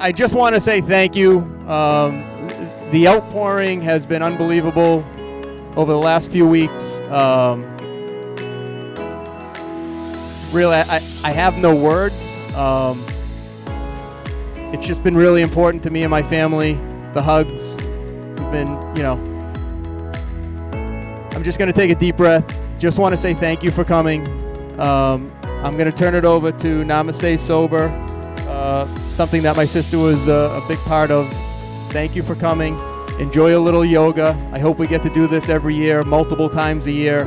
I just want to say thank you. The outpouring has been unbelievable over the last few weeks. Really, I have no words. It's just been really important to me and my family. The hugs have been, I'm just going to take a deep breath. Just want to say thank you for coming. I'm going to turn it over to Namastay Sober, something that my sister was a big part of. Thank you for coming. Enjoy a little yoga. I hope we get to do this every year, multiple times a year,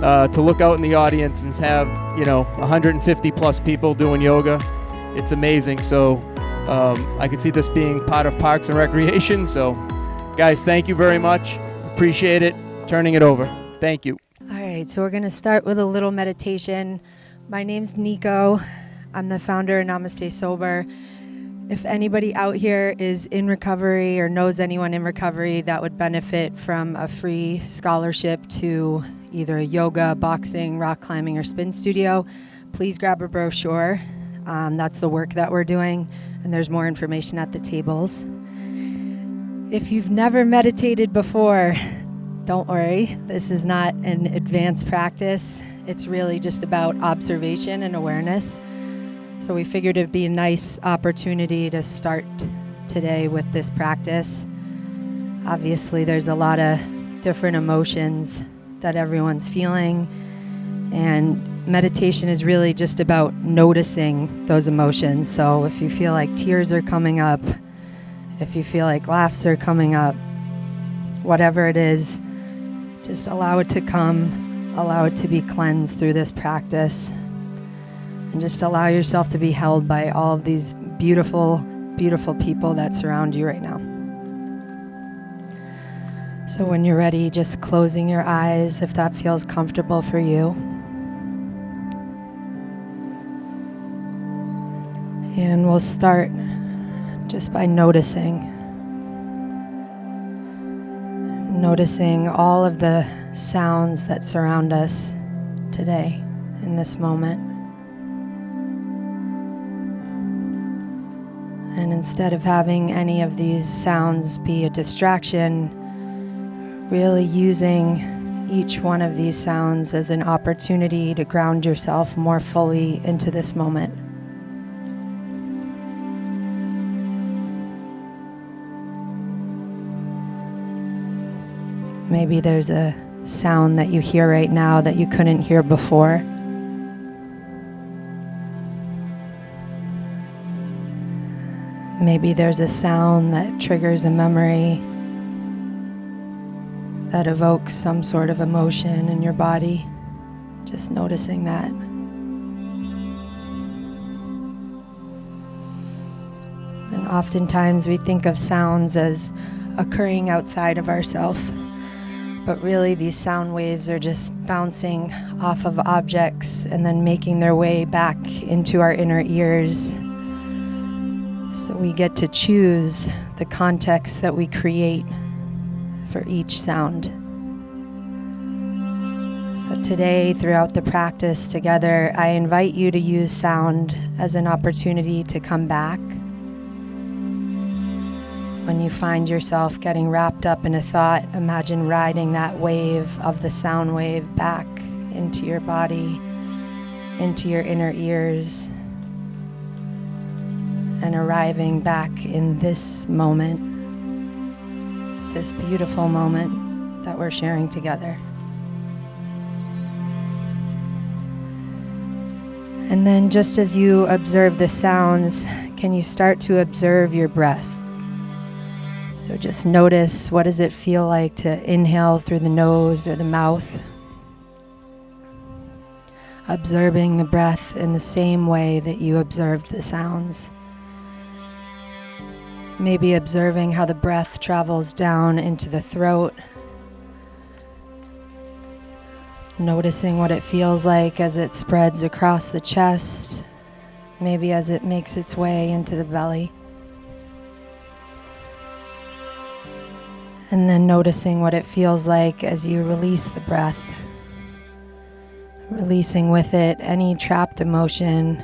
to look out in the audience and have, 150 plus people doing yoga. It's amazing. So I could see this being part of Parks and Recreation. So guys, thank you very much. Appreciate it. Turning it over. Thank you. All right, so we're going to start with a little meditation. My name's Nico. I'm the founder of Namastay Sober. If anybody out here is in recovery or knows anyone in recovery that would benefit from a free scholarship to either a yoga, boxing, rock climbing, or spin studio, please grab a brochure. That's the work that we're doing, and there's more information at the tables. If you've never meditated before, don't worry. This is not an advanced practice. It's really just about observation and awareness. So we figured it'd be a nice opportunity to start today with this practice. Obviously, there's a lot of different emotions that everyone's feeling, and meditation is really just about noticing those emotions. So if you feel like tears are coming up, if you feel like laughs are coming up, whatever it is, just allow it to come. Allow it to be cleansed through this practice, and just allow yourself to be held by all of these beautiful, beautiful people that surround you right now. So when you're ready, just closing your eyes if that feels comfortable for you. And we'll start just by noticing all of the sounds that surround us today in this moment. And instead of having any of these sounds be a distraction, really using each one of these sounds as an opportunity to ground yourself more fully into this moment. Maybe there's a sound that you hear right now that you couldn't hear before. Maybe there's a sound that triggers a memory that evokes some sort of emotion in your body. Just noticing that. And oftentimes we think of sounds as occurring outside of ourselves. But really, these sound waves are just bouncing off of objects and then making their way back into our inner ears. So we get to choose the context that we create for each sound. So today, throughout the practice together, I invite you to use sound as an opportunity to come back. When you find yourself getting wrapped up in a thought, imagine riding that wave of the sound wave back into your body, into your inner ears, and arriving back in this moment, this beautiful moment that we're sharing together. And then just as you observe the sounds, can you start to observe your breath? So just notice, what does it feel like to inhale through the nose or the mouth? Observing the breath in the same way that you observed the sounds. Maybe observing how the breath travels down into the throat. Noticing what it feels like as it spreads across the chest. Maybe as it makes its way into the belly. And then noticing what it feels like as you release the breath. Releasing with it any trapped emotion,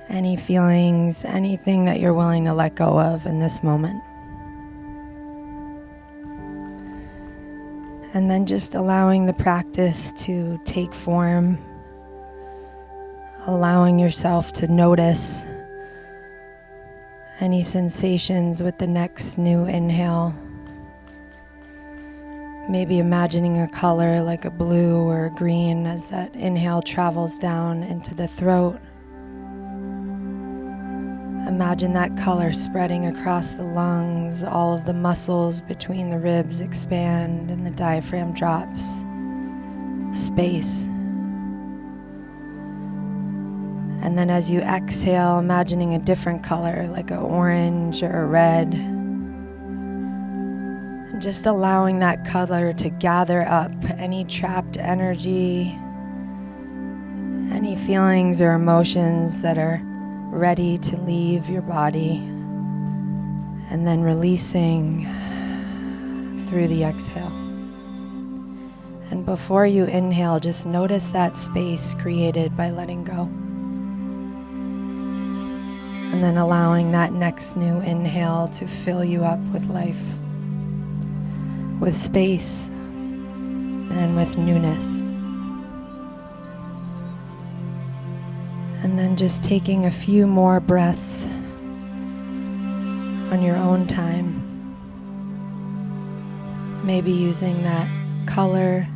any feelings, anything that you're willing to let go of in this moment. And then just allowing the practice to take form, allowing yourself to notice any sensations with the next new inhale. Maybe imagining a color like a blue or a green as that inhale travels down into the throat. Imagine that color spreading across the lungs, all of the muscles between the ribs expand and the diaphragm drops. Space. And then as you exhale, imagining a different color like an orange or a red. And just allowing that color to gather up any trapped energy, any feelings or emotions that are ready to leave your body, and then releasing through the exhale. And before you inhale, just notice that space created by letting go. And then allowing that next new inhale to fill you up with life, with space, and with newness. And then just taking a few more breaths on your own time. Maybe using that color,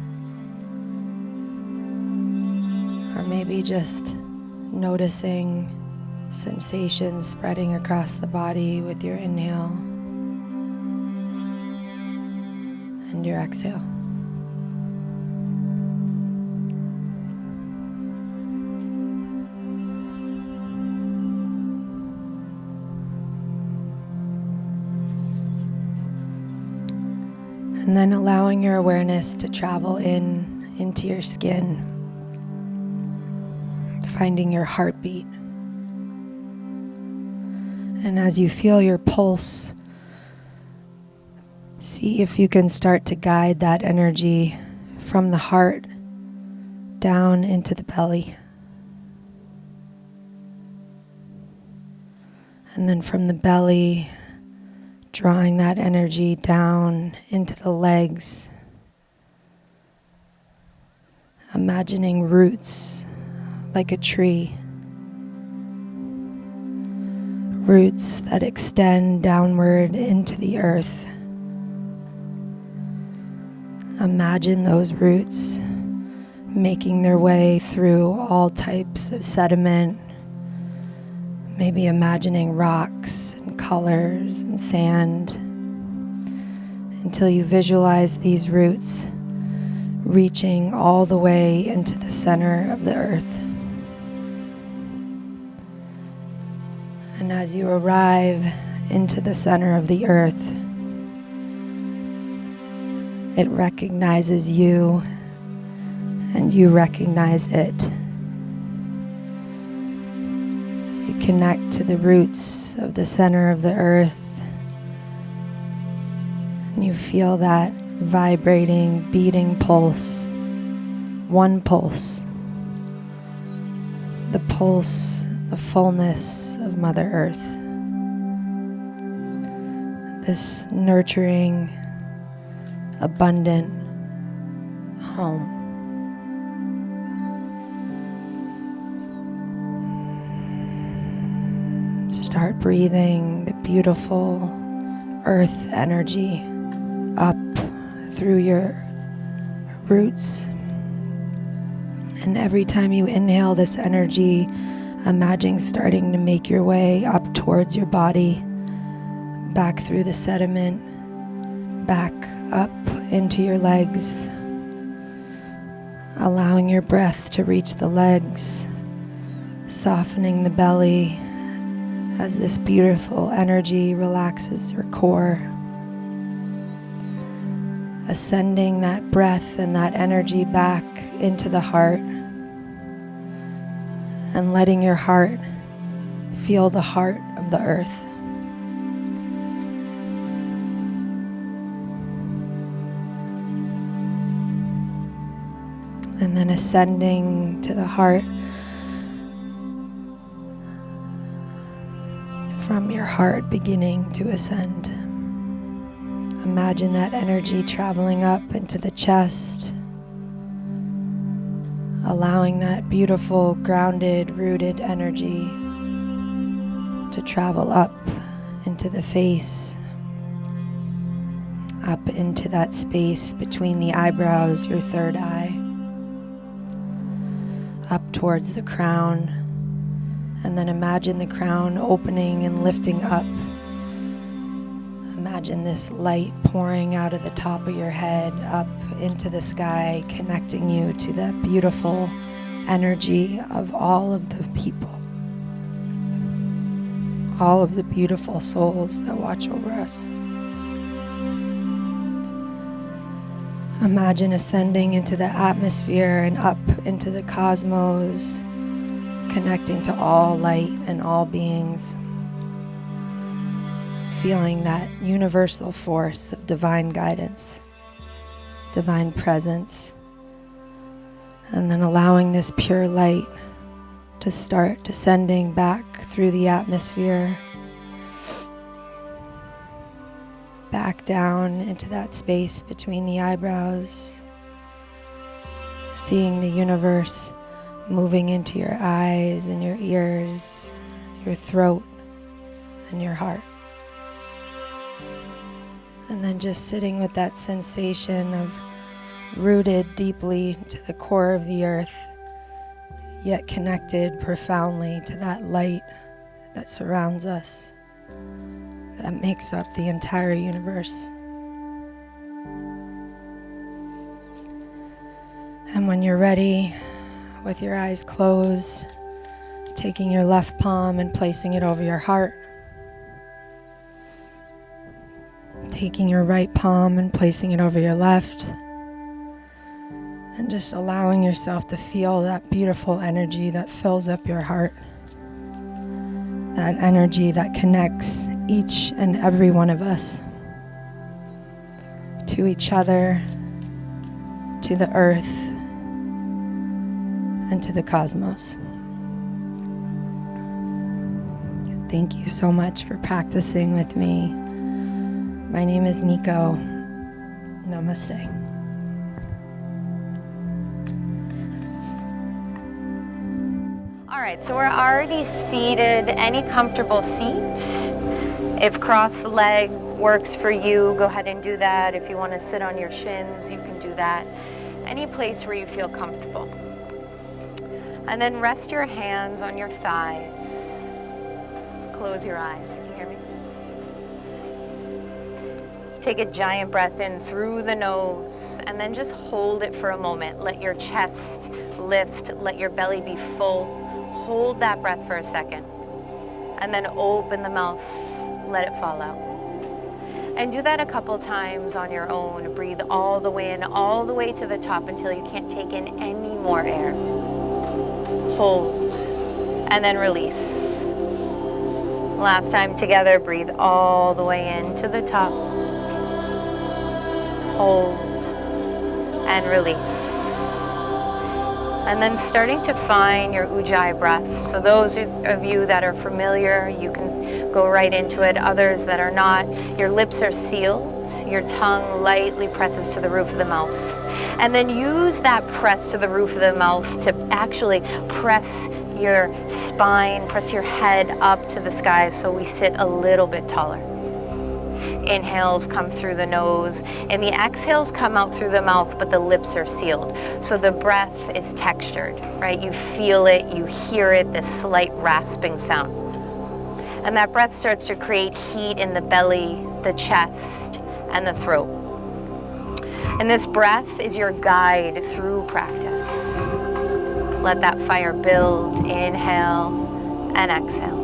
or maybe just noticing sensations spreading across the body with your inhale and your exhale. And then allowing your awareness to travel into your skin, finding your heartbeat. And as you feel your pulse, see if you can start to guide that energy from the heart down into the belly. And then from the belly, drawing that energy down into the legs, imagining roots like a tree, roots that extend downward into the earth. Imagine those roots making their way through all types of sediment, maybe imagining rocks and colors and sand, until you visualize these roots reaching all the way into the center of the earth. And as you arrive into the center of the earth, it recognizes you and you recognize it. You connect to the roots of the center of the earth, and you feel that vibrating, beating pulse, one pulse, the pulse, the fullness of Mother Earth, this nurturing, abundant home. Start breathing the beautiful earth energy up through your roots. And every time you inhale this energy, imagine starting to make your way up towards your body, back through the sediment, back up into your legs, allowing your breath to reach the legs, softening the belly as this beautiful energy relaxes your core, ascending that breath and that energy back into the heart, and letting your heart feel the heart of the earth. And then ascending to the heart, from your heart beginning to ascend. Imagine that energy traveling up into the chest, allowing that beautiful, grounded, rooted energy to travel up into the face, up into that space between the eyebrows, your third eye, up towards the crown, and then imagine the crown opening and lifting up. Imagine this light pouring out of the top of your head up into the sky, connecting you to that beautiful energy of all of the people, all of the beautiful souls that watch over us. Imagine ascending into the atmosphere and up into the cosmos, connecting to all light and all beings. Feeling that universal force of divine guidance, divine presence, and then allowing this pure light to start descending back through the atmosphere, back down into that space between the eyebrows, seeing the universe moving into your eyes and your ears, your throat, and your heart. And then just sitting with that sensation of rooted deeply to the core of the earth, yet connected profoundly to that light that surrounds us, that makes up the entire universe. And when you're ready, with your eyes closed, taking your left palm and placing it over your heart, taking your right palm and placing it over your left, and just allowing yourself to feel that beautiful energy that fills up your heart, that energy that connects each and every one of us to each other, to the earth, and to the cosmos. Thank you so much for practicing with me. My name is Nico. Namaste. All right, so we're already seated. Any comfortable seat. If cross-leg works for you, go ahead and do that. If you want to sit on your shins, you can do that. Any place where you feel comfortable. And then rest your hands on your thighs. Close your eyes. Can you hear me? Take a giant breath in through the nose and then just hold it for a moment. Let your chest lift, let your belly be full. Hold that breath for a second and then open the mouth, let it fall out. And do that a couple times on your own. Breathe all the way in, all the way to the top until you can't take in any more air. Hold and then release. Last time together, breathe all the way in to the top. Hold and release. And then starting to find your Ujjayi breath. So those of you that are familiar, you can go right into it. Others that are not, your lips are sealed. Your tongue lightly presses to the roof of the mouth. And then use that press to the roof of the mouth to actually press your spine, press your head up to the sky so we sit a little bit taller. Inhales come through the nose, and the exhales come out through the mouth, but the lips are sealed. So the breath is textured, right? You feel it, you hear it, this slight rasping sound. And that breath starts to create heat in the belly, the chest, and the throat. And this breath is your guide through practice. Let that fire build, inhale and exhale.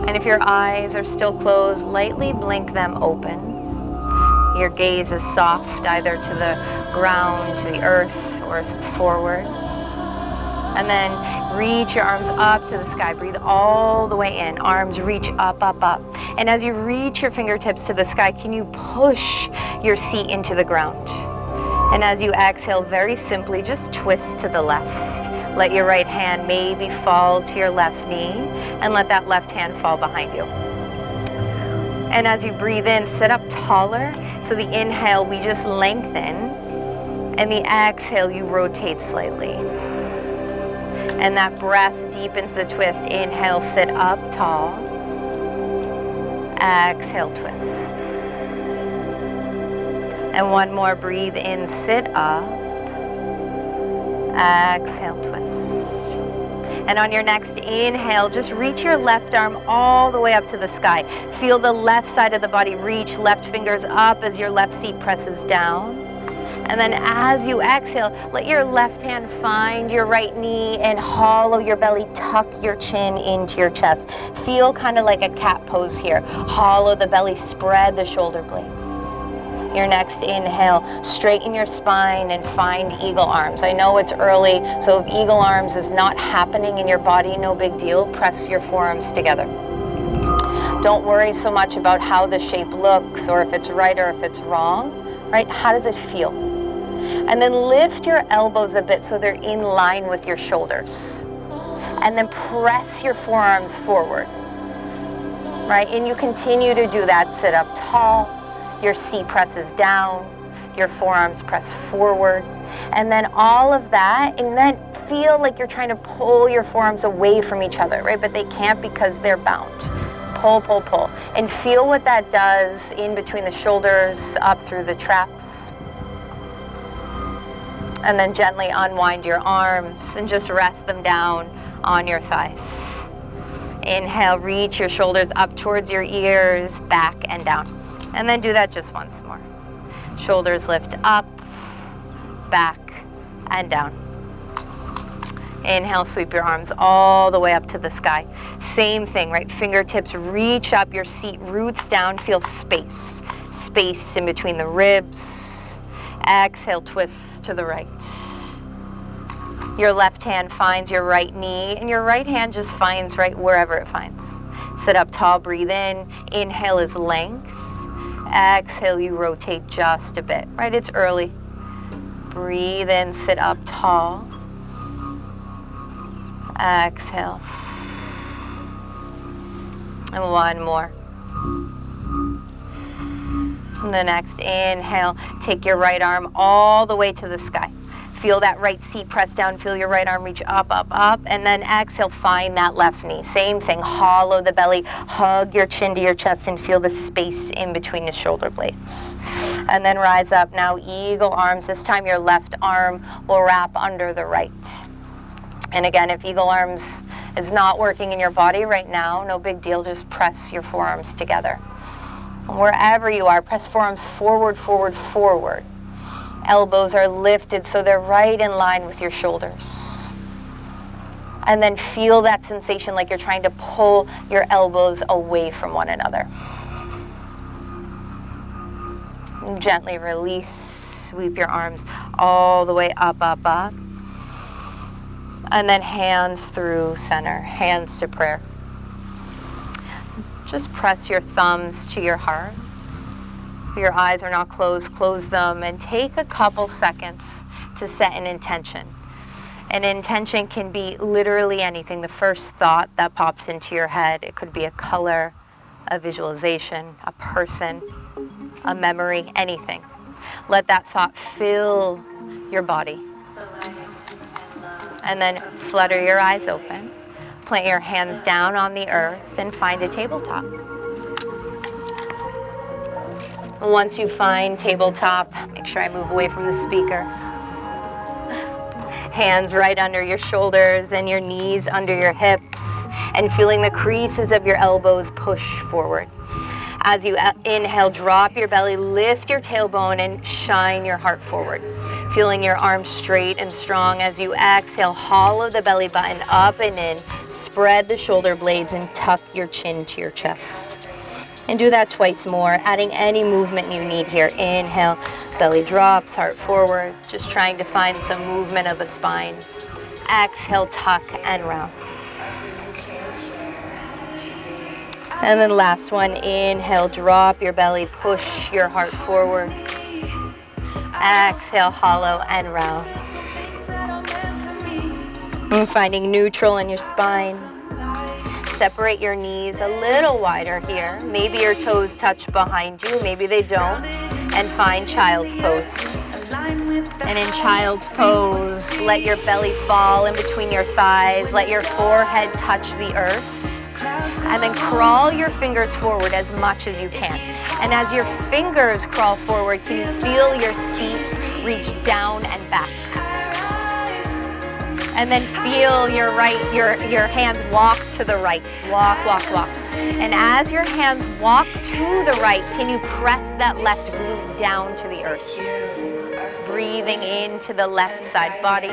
And if your eyes are still closed, lightly blink them open. Your gaze is soft, either to the ground, to the earth, or forward. And then reach your arms up to the sky. Breathe all the way in. Arms reach up, up, up. And as you reach your fingertips to the sky, can you push your seat into the ground? And as you exhale, very simply, just twist to the left. Let your right hand maybe fall to your left knee, and let that left hand fall behind you. And as you breathe in, sit up taller. So the inhale, we just lengthen, and the exhale, you rotate slightly. And that breath deepens the twist. Inhale, sit up tall. Exhale, twist. And one more, breathe in, sit up. Exhale, twist. And on your next inhale, just reach your left arm all the way up to the sky. Feel the left side of the body reach, left fingers up as your left seat presses down. And then as you exhale, let your left hand find your right knee and hollow your belly, tuck your chin into your chest. Feel kind of like a cat pose here. Hollow the belly, spread the shoulder blades. Your next inhale, straighten your spine and find eagle arms. I know it's early, so if eagle arms is not happening in your body, no big deal. Press your forearms together. Don't worry so much about how the shape looks or if it's right or if it's wrong, right? How does it feel? And then lift your elbows a bit so they're in line with your shoulders. And then press your forearms forward, right? And you continue to do that. Sit up tall. Your seat presses down, your forearms press forward, and then all of that, and then feel like you're trying to pull your forearms away from each other, right? But they can't because they're bound. Pull, pull, pull. And feel what that does in between the shoulders, up through the traps. And then gently unwind your arms and just rest them down on your thighs. Inhale, reach your shoulders up towards your ears, back and down. And then do that just once more. Shoulders lift up, back, and down. Inhale, sweep your arms all the way up to the sky. Same thing, right? Fingertips reach up, your seat roots down, feel space. Space in between the ribs. Exhale, twist to the right. Your left hand finds your right knee, and your right hand just finds right wherever it finds. Sit up tall, breathe in. Inhale is length. Exhale, you rotate just a bit, right? It's early. Breathe in, sit up tall. Exhale. And one more. And the next inhale, take your right arm all the way to the sky. Feel that right seat press down, feel your right arm reach up, up, up, and then exhale, find that left knee. Same thing, hollow the belly, hug your chin to your chest and feel the space in between the shoulder blades. And then rise up, now eagle arms. This time your left arm will wrap under the right. And again, if eagle arms is not working in your body right now, no big deal, just press your forearms together. And wherever you are, press forearms forward, forward, forward. Elbows are lifted so they're right in line with your shoulders. And then feel that sensation like you're trying to pull your elbows away from one another. And gently release, sweep your arms all the way up, up, up. And then hands through center, hands to prayer. Just press your thumbs to your heart. If your eyes are not closed, close them and take a couple seconds to set an intention. An intention can be literally anything, the first thought that pops into your head. It could be a color, a visualization, a person, a memory, anything. Let that thought fill your body. And then flutter your eyes open. Plant your hands down on the earth and find a tabletop. Once you find tabletop, make sure I move away from the speaker. Hands right under your shoulders and your knees under your hips, and feeling the creases of your elbows push forward. As you inhale, drop your belly, lift your tailbone, and shine your heart forward. Feeling your arms straight and strong. As you exhale, hollow the belly button up and in, spread the shoulder blades, and tuck your chin to your chest. And do that twice more, adding any movement you need here. Inhale, belly drops, heart forward, just trying to find some movement of the spine. Exhale, tuck and round. And then last one, inhale, drop your belly, push your heart forward. Exhale, hollow and round. And finding neutral in your spine. Separate your knees a little wider here. Maybe your toes touch behind you, maybe they don't. And find child's pose. And in child's pose, let your belly fall in between your thighs. Let your forehead touch the earth. And then crawl your fingers forward as much as you can. And as your fingers crawl forward, can you feel your seat reach down and back? And then feel your hands walk to the right. Walk, walk, walk. And as your hands walk to the right, can you press that left glute down to the earth? Breathing into the left side body.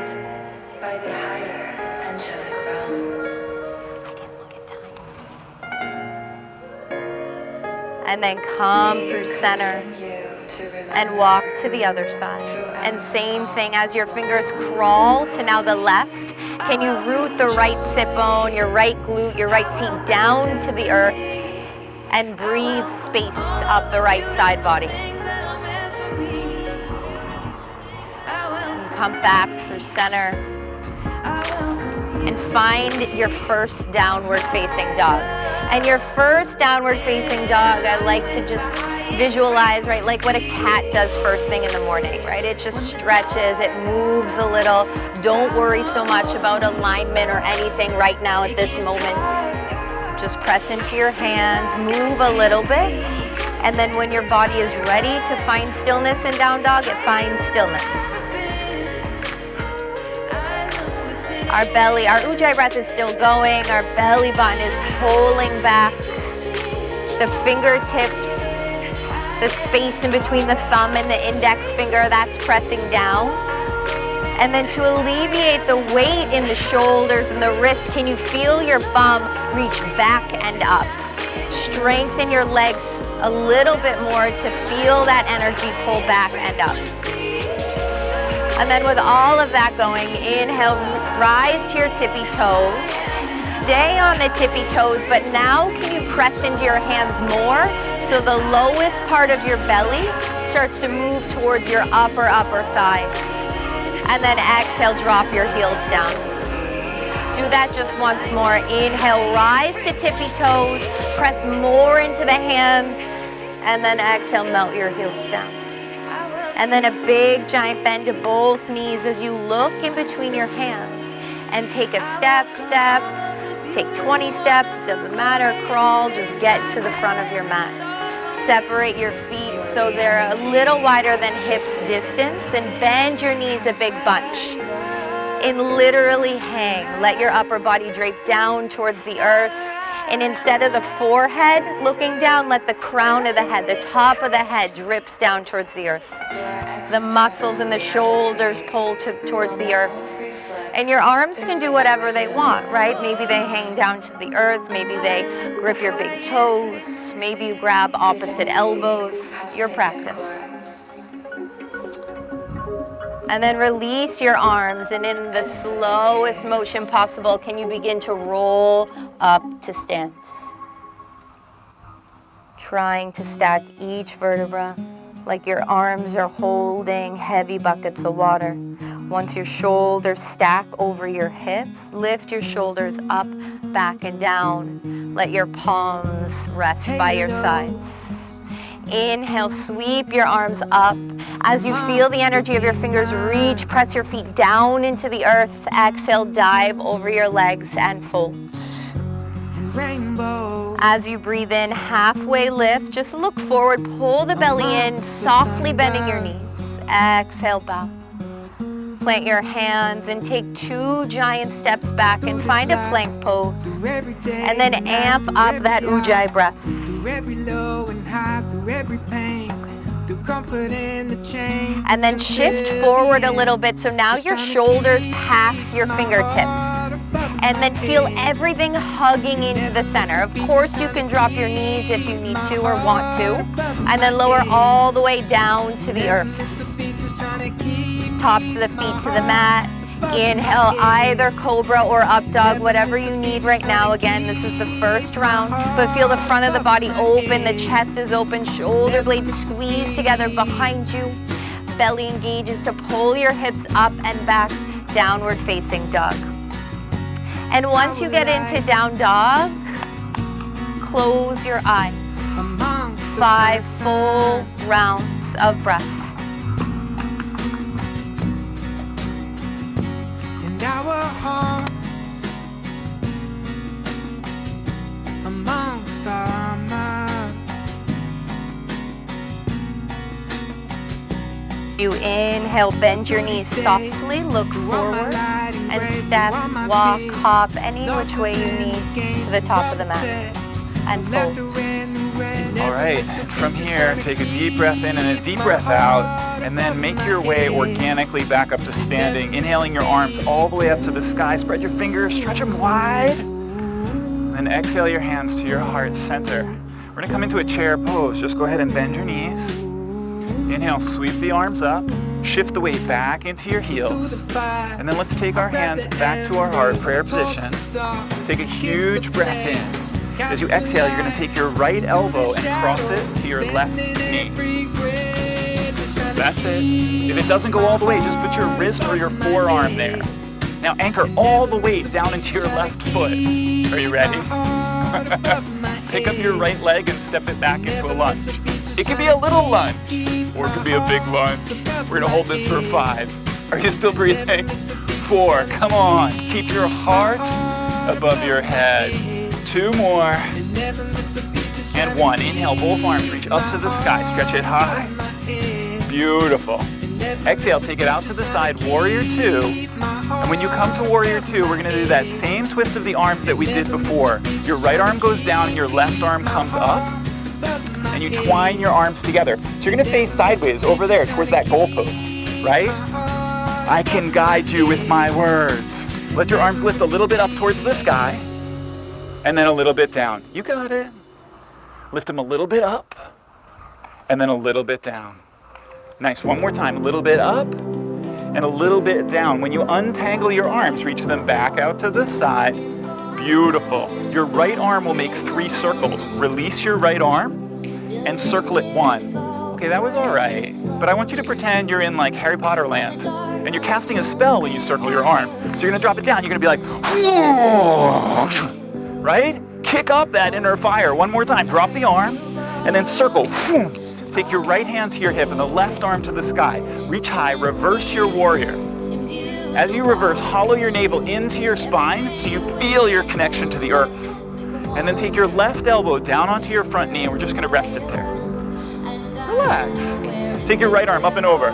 By the higher angelic realms. I didn't look at time. And then come through center and walk to the other side. And same thing, as your fingers crawl to now the left, can you root the right sit bone, your right glute, your right seat down to the earth, and breathe space up the right side body. And come back through center and find your first downward facing dog. And your first downward facing dog, I like to just visualize, right, like what a cat does first thing in the morning, right? It just stretches, it moves a little. Don't worry so much about alignment or anything right now at this moment. Just press into your hands, move a little bit, and then when your body is ready to find stillness in down dog, it finds stillness. Our belly, our ujjayi breath is still going, our belly button is pulling back, the fingertips, the space in between the thumb and the index finger, that's pressing down. And then to alleviate the weight in the shoulders and the wrist, can you feel your bum reach back and up? Strengthen your legs a little bit more to feel that energy pull back and up. And then with all of that going, inhale, rise to your tippy toes. Stay on the tippy toes, but now can you press into your hands more so the lowest part of your belly starts to move towards your upper thighs. And then exhale, drop your heels down. Do that just once more. Inhale, rise to tippy toes, press more into the hands, and then exhale, melt your heels down. And then a big giant bend to both knees as you look in between your hands and take a step, take 20 steps, doesn't matter, crawl, just get to the front of your mat. Separate your feet so they're a little wider than hips distance and bend your knees a big bunch. And literally hang. Let your upper body drape down towards the earth. And instead of the forehead looking down, let the crown of the head, the top of the head drips down towards the earth. The muscles in the shoulders pull towards the earth. And your arms can do whatever they want, right? Maybe they hang down to the earth. Maybe they grip your big toes. Maybe you grab opposite elbows. Your practice. And then release your arms, and in the slowest motion possible, can you begin to roll up to stand? Trying to stack each vertebra like your arms are holding heavy buckets of water. Once your shoulders stack over your hips, lift your shoulders up, back, and down. Let your palms rest by your sides. Inhale, sweep your arms up. As you feel the energy of your fingers reach, press your feet down into the earth. Exhale, dive over your legs and fold. As you breathe in, halfway lift. Just look forward, pull the belly in, softly bending your knees. Exhale, bow. Plant your hands and take 2 giant steps back and find a plank pose. And then amp up that ujjayi breath. And then shift forward a little bit so now your shoulders pass your fingertips. And then feel everything hugging into the center. Of course, you can drop your knees if you need to or want to. And then lower all the way down to the earth. Tops of the feet to the mat. Inhale, either cobra or up dog, whatever you need right now. Again, this is the first round, but feel the front of the body open, the chest is open, shoulder blades squeeze together behind you. Belly engages to pull your hips up and back, downward facing dog. And once you get into down dog, close your eyes. 5 full rounds of breaths. And our hearts amongst our minds. You inhale, bend your knees softly, look forward, and step, walk, hop, any which way you need to the top of the mat. And fold. All right, from here, take a deep breath in and a deep breath out, and then make your way organically back up to standing, inhaling your arms all the way up to the sky. Spread your fingers, stretch them wide, and then exhale your hands to your heart center. We're gonna come into a chair pose. Just go ahead and bend your knees. Inhale, sweep the arms up, shift the weight back into your heels, and then let's take our hands back to our heart, prayer position. Take a huge breath in. As you exhale, you're gonna take your right elbow and cross it to your left knee. That's it. If it doesn't go all the way, just put your wrist or your forearm there. Now anchor all the weight down into your left foot. Are you ready? Pick up your right leg and step it back into a lunge. It could be a little lunge, or it could be a big lunge. We're gonna hold this for 5. Are you still breathing? 4, come on. Keep your heart above your head. 2 more. And 1, inhale, both arms reach up to the sky, stretch it high. Beautiful. Exhale, take it out to the side, warrior 2. And when you come to warrior 2, we're gonna do that same twist of the arms that we did before. Your right arm goes down and your left arm comes up. And you twine your arms together. So you're gonna face sideways over there towards that goalpost, right? I can guide you with my words. Let your arms lift a little bit up towards the sky, and then a little bit down. You got it. Lift them a little bit up, and then a little bit down. Nice, one more time, a little bit up, and a little bit down. When you untangle your arms, reach them back out to the side. Beautiful. Your right arm will make 3 circles. Release your right arm, and circle it 1. Okay, that was all right, but I want you to pretend you're in like Harry Potter land, and you're casting a spell when you circle your arm. So you're gonna drop it down, you're gonna be like, right? Kick up that inner fire. One more time, drop the arm, and then circle. Take your right hand to your hip and the left arm to the sky. Reach high, reverse your warrior. As you reverse, hollow your navel into your spine so you feel your connection to the earth. And then take your left elbow down onto your front knee, and we're just gonna rest it there. Relax. Take your right arm up and over.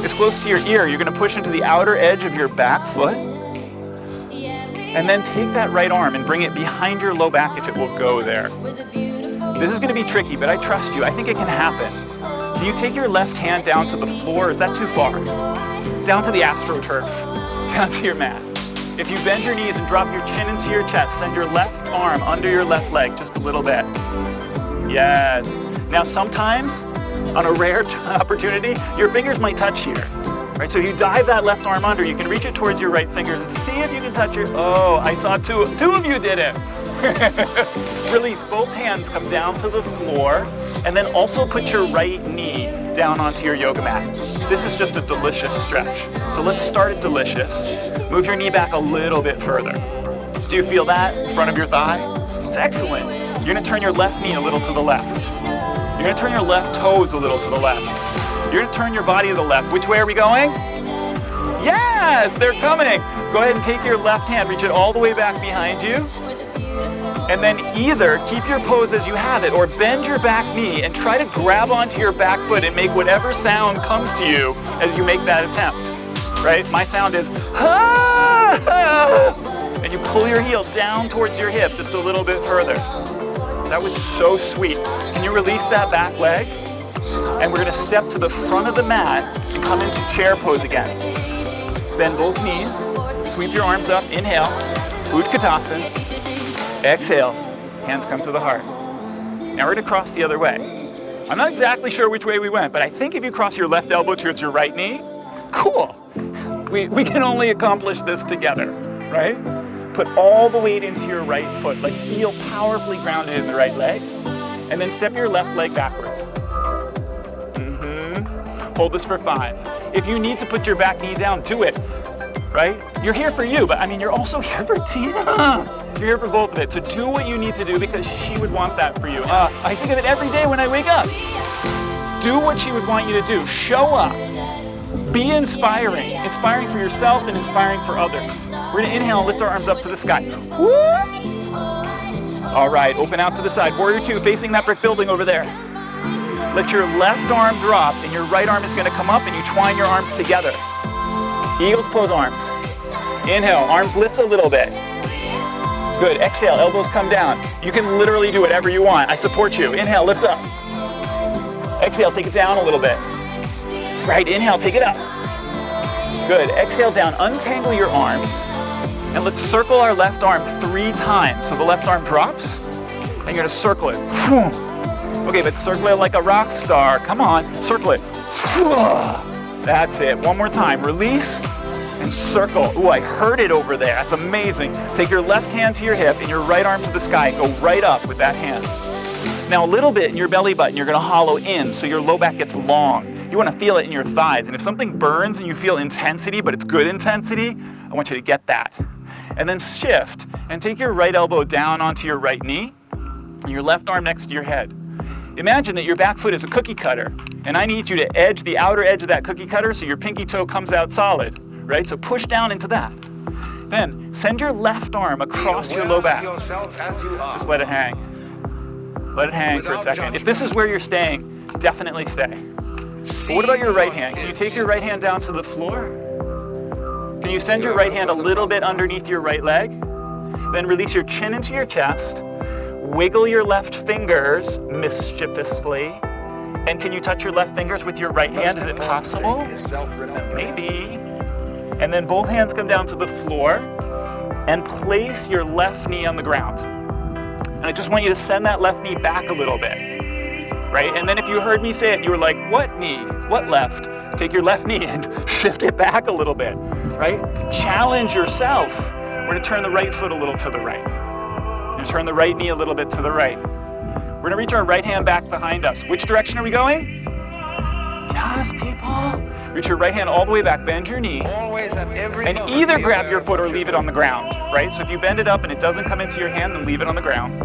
It's close to your ear. You're gonna push into the outer edge of your back foot. And then take that right arm and bring it behind your low back if it will go there. This is gonna be tricky, but I trust you. I think it can happen. Can you take your left hand down to the floor? Is that too far? Down to the AstroTurf, down to your mat. If you bend your knees and drop your chin into your chest, send your left arm under your left leg just a little bit. Yes. Now sometimes, on a rare opportunity, your fingers might touch here. Right, so you dive that left arm under, you can reach it towards your right fingers and see if you can touch your, oh, I saw two of you did it. Release, both hands come down to the floor, and then also put your right knee down onto your yoga mat. This is just a delicious stretch. So let's start it delicious. Move your knee back a little bit further. Do you feel that in front of your thigh? It's excellent. You're gonna turn your left knee a little to the left. You're gonna turn your left toes a little to the left. You're gonna turn your body to the left. Which way are we going? Yes, they're coming. Go ahead and take your left hand, reach it all the way back behind you. And then either keep your pose as you have it or bend your back knee and try to grab onto your back foot and make whatever sound comes to you as you make that attempt, right? My sound is, and you pull your heel down towards your hip just a little bit further. That was so sweet. Can you release that back leg? And we're gonna step to the front of the mat and come into chair pose again. Bend both knees, sweep your arms up, inhale, Utkatasana. Exhale, hands come to the heart. Now we're gonna cross the other way. I'm not exactly sure which way we went, but I think if you cross your left elbow towards your right knee, cool. We can only accomplish this together, right? Put all the weight into your right foot, like feel powerfully grounded in the right leg, and then step your left leg backwards. Hold this for 5. If you need to put your back knee down, do it. right? You're here for you, but I mean, you're also here for Tina. You're here for both of it. So do what you need to do because she would want that for you. I think of it every day when I wake up. Do what she would want you to do. Show up. Be inspiring. Inspiring for yourself and inspiring for others. We're gonna inhale and lift our arms up to the sky. Woo! All right, open out to the side. Warrior 2, facing that brick building over there. Let your left arm drop and your right arm is gonna come up and you twine your arms together. Eagle's pose arms. Inhale, arms lift a little bit. Good, exhale, elbows come down. You can literally do whatever you want. I support you. Inhale, lift up. Exhale, take it down a little bit. Right, inhale, take it up. Good, exhale down, untangle your arms. And let's circle our left arm 3 times. So the left arm drops, and you're gonna circle it. Okay, but circle it like a rock star. Come on, circle it. That's it, one more time. Release and circle. Ooh, I heard it over there. That's amazing. Take your left hand to your hip and your right arm to the sky. Go right up with that hand. Now a little bit in your belly button, you're gonna hollow in so your low back gets long. You wanna feel it in your thighs. And if something burns and you feel intensity, but it's good intensity, I want you to get that. And then shift and take your right elbow down onto your right knee and your left arm next to your head. Imagine that your back foot is a cookie cutter and I need you to edge the outer edge of that cookie cutter so your pinky toe comes out solid, right? So push down into that. Then send your left arm across your low back. Just let it hang. Let it hang for a second. If this is where you're staying, definitely stay. But what about your right hand? Can you take your right hand down to the floor? Can you send your right hand a little bit underneath your right leg? Then release your chin into your chest. Wiggle your left fingers mischievously. And can you touch your left fingers with your right hand? Is it possible? Maybe. And then both hands come down to the floor and place your left knee on the ground. And I just want you to send that left knee back a little bit, right? And then if you heard me say it, you were like, what knee? What left? Take your left knee and shift it back a little bit, right? Challenge yourself. We're gonna turn the right foot a little to the right. We're gonna turn the right knee a little bit to the right. We're gonna reach our right hand back behind us. Which direction are we going? Yes, people. Reach your right hand all the way back, bend your knee, and either grab your foot or leave it on the ground, right? So if you bend it up and it doesn't come into your hand, then leave it on the ground.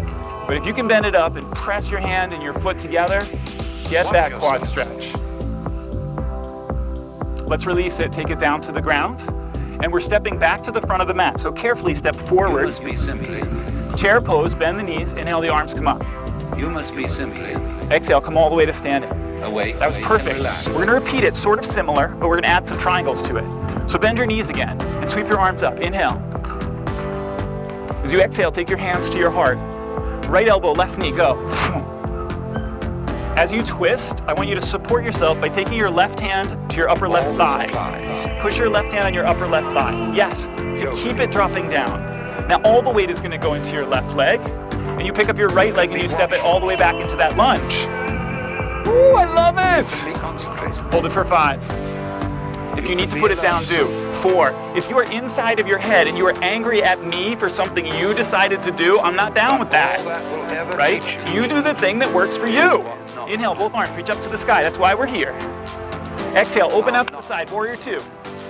But if you can bend it up and press your hand and your foot together, get that quad stretch. Let's release it, take it down to the ground, and we're stepping back to the front of the mat. So carefully step forward. Chair pose, bend the knees, inhale, the arms come up. You must be simple. Exhale, come all the way to standing. Away. That was perfect. We're gonna repeat it sort of similar, but we're gonna add some triangles to it. So bend your knees again and sweep your arms up. Inhale. As you exhale, take your hands to your heart. Right elbow, left knee, go. As you twist, I want you to support yourself by taking your left hand to your upper left thigh. Push your left hand on your upper left thigh. Yes, to keep it dropping down. Now all the weight is gonna go into your left leg, and you pick up your right leg and you step it all the way back into that lunge. Ooh, I love it! Hold it for 5. If you need to put it down, do. 4. If you are inside of your head and you are angry at me for something you decided to do, I'm not down with that, right? You do the thing that works for you. Inhale, both arms, reach up to the sky. That's why we're here. Exhale, open up to the side, warrior 2.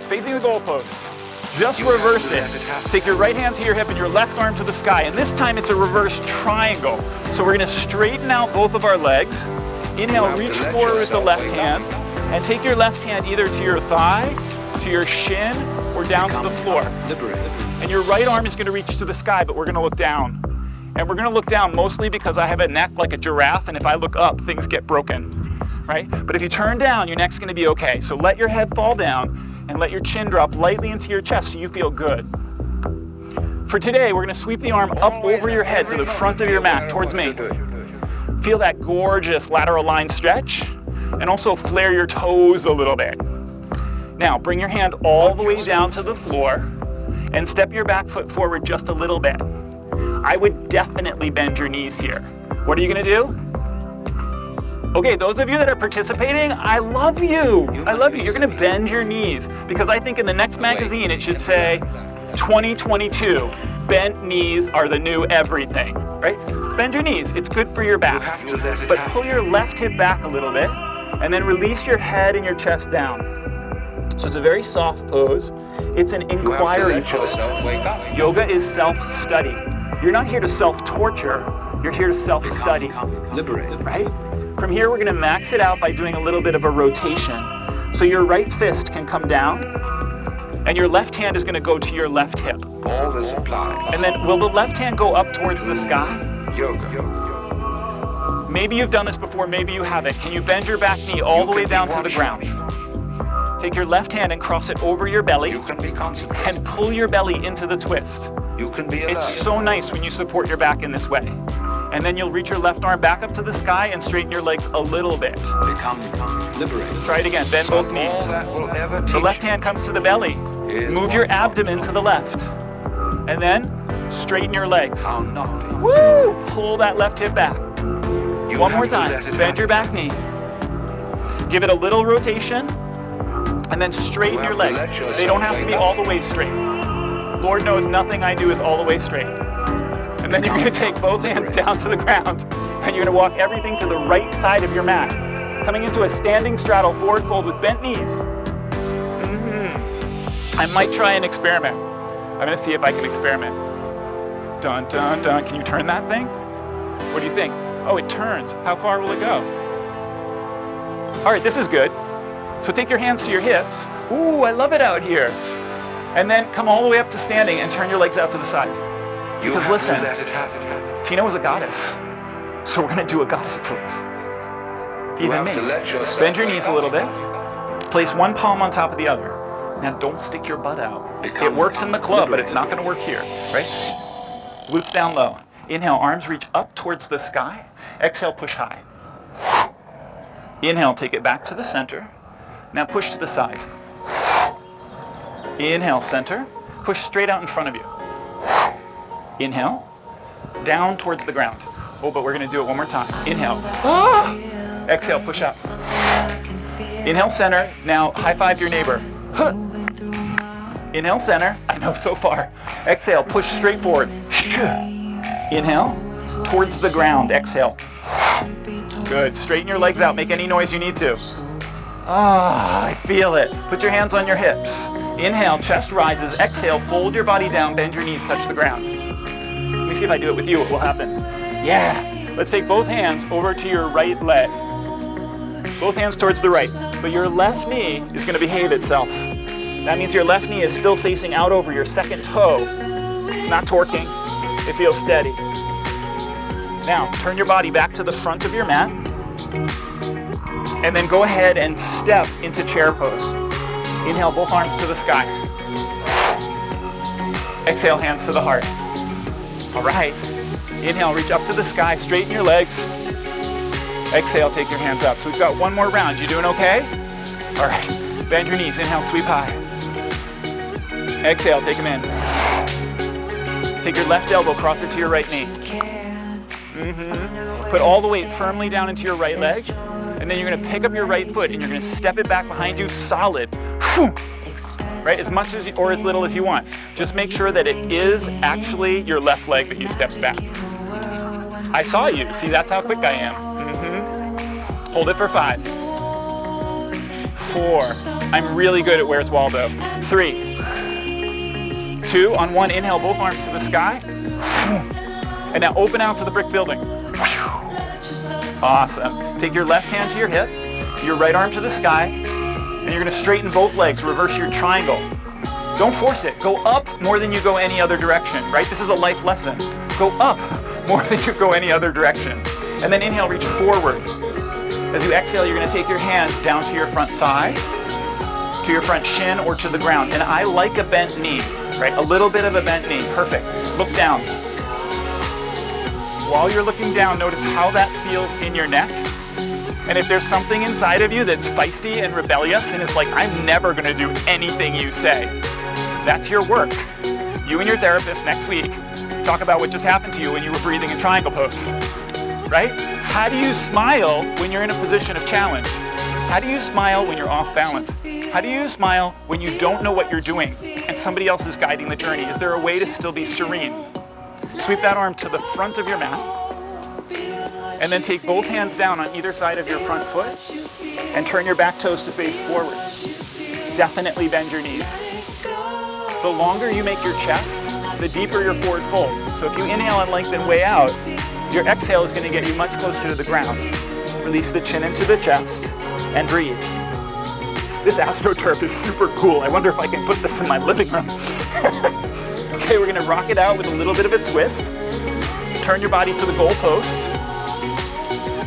Facing the goalpost. Just reverse it. Take your right hand to your hip and your left arm to the sky. And this time it's a reverse triangle. So we're gonna straighten out both of our legs. Inhale, reach forward with the left hand. And take your left hand either to your thigh, to your shin, or down to the floor. And your right arm is gonna reach to the sky, but we're gonna look down. And we're gonna look down mostly because I have a neck like a giraffe, and if I look up, things get broken, right? But if you turn down, your neck's gonna be okay. So let your head fall down and let your chin drop lightly into your chest so you feel good. For today, we're gonna sweep the arm up over your head to the front of your mat, towards me. Feel that gorgeous lateral line stretch, and also flare your toes a little bit. Now, bring your hand all the way down to the floor, and step your back foot forward just a little bit. I would definitely bend your knees here. What are you gonna do? Okay, those of you that are participating, I love you. I love you. You're gonna bend your knees because I think in the next magazine it should say 2022, bent knees are the new everything, right? Bend your knees, it's good for your back. But pull your left hip back a little bit and then release your head and your chest down. So it's a very soft pose. It's an inquiry pose. Yoga is self-study. You're not here to self-torture. You're here to self-study. Right? From here, we're going to max it out by doing a little bit of a rotation. So your right fist can come down, and your left hand is going to go to your left hip. All this applies. And then will the left hand go up towards the sky? Yoga. Maybe you've done this before, maybe you haven't. Can you bend your back knee all the way down to the ground? Take your left hand and cross it over your belly You can be concentrated. and pull your belly into the twist. You can be alert. It's so nice when you support your back in this way. And then you'll reach your left arm back up to the sky and straighten your legs a little bit. Become liberated. Try it again, bend both All knees. that will ever The teach left hand comes to the belly. Move your abdomen to the left. And then straighten your legs. how not to. Woo! Pull that left hip back. You One have more to time. let it Bend your back knee. Give it a little rotation. And then straighten You your have to legs. let yourself They don't have to be wake all up. the way straight. Lord knows nothing I do is all the way straight. And then you're going to take both hands down to the ground. And you're going to walk everything to the right side of your mat. Coming into a standing straddle forward fold with bent knees. I might try an experiment. I'm going to see if I can experiment. Dun, dun, dun. Can you turn that thing? What do you think? Oh, it turns. How far will it go? All right, this is good. So take your hands to your hips. Ooh, I love it out here. And then come all the way up to standing and turn your legs out to the side. You Because have listen, to let it happen. Tina was a goddess. So we're going to do a goddess pose. You Even have me. to let yourself Bend your wake knees a up. little bit. Place one palm on top of the other. Now don't stick your butt out. It works in the club, but it's not going to work here, right? Glutes down low. Inhale, arms reach up towards the sky. Exhale, push high. Inhale, take it back to the center. Now push to the sides. Inhale, center. Push straight out in front of you. Inhale, down towards the ground. Oh, but we're going to do it one more time. Inhale. Exhale, push up. Inhale, center. Now high five your neighbor. Inhale, center. I know so far. Exhale, push straight forward. Inhale, towards the ground. Exhale. Good. Straighten your legs out. Make any noise you need to. Ah, I feel it. Put your hands on your hips. Inhale, chest rises. Exhale, fold your body down. Bend your knees, touch the ground. Let me see if I do it with you. What will happen? Yeah. Let's take both hands over to your right leg. Both hands towards the right. But your left knee is going to behave itself. That means your left knee is still facing out over your second toe. It's not torquing. It feels steady. Now, turn your body back to the front of your mat. And then go ahead and step into chair pose. Inhale, both arms to the sky. Exhale, hands to the heart. All right. Inhale, reach up to the sky, straighten your legs. Exhale, take your hands up. So we've got one more round. You doing okay? All right. Bend your knees. Inhale, sweep high. Exhale, take them in. Take your left elbow, cross it to your right knee. Put all the weight firmly down into your right leg. And then you're going to pick up your right foot and you're going to step it back behind you solid. Right? As much as or as little as you want. Just make sure that it is actually your left leg that you stepped back. I saw you. See, that's how quick I am. Hold it for 5. 4. I'm really good at Where's Waldo. 3. 2. On 1, inhale, both arms to the sky. And now open out to the brick building. Awesome. Take your left hand to your hip, your right arm to the sky, and you're going to straighten both legs, reverse your triangle. Don't force it. Go up more than you go any other direction, right? This is a life lesson. Go up more than you go any other direction. And then inhale, reach forward. As you exhale, you're going to take your hand down to your front thigh, to your front shin, or to the ground. And I like a bent knee, right? A little bit of a bent knee. Perfect. Look down. While you're looking down, notice how that feels in your neck. And if there's something inside of you that's feisty and rebellious and is like, I'm never going to do anything you say, that's your work. You and your therapist next week talk about what just happened to you when you were breathing in triangle pose, right? How do you smile when you're in a position of challenge? How do you smile when you're off balance? How do you smile when you don't know what you're doing and somebody else is guiding the journey? Is there a way to still be serene? Sweep that arm to the front of your mat, and then take both hands down on either side of your front foot, and turn your back toes to face forward. definitely bend your knees. The longer you make your chest, the deeper your forward fold. So if you inhale and lengthen way out, your exhale is going to get you much closer to the ground. Release the chin into the chest and breathe. This AstroTurf is super cool. I wonder if I can put this in my living room. Okay, we're going to rock it out with a little bit of a twist. Turn your body to the goal post.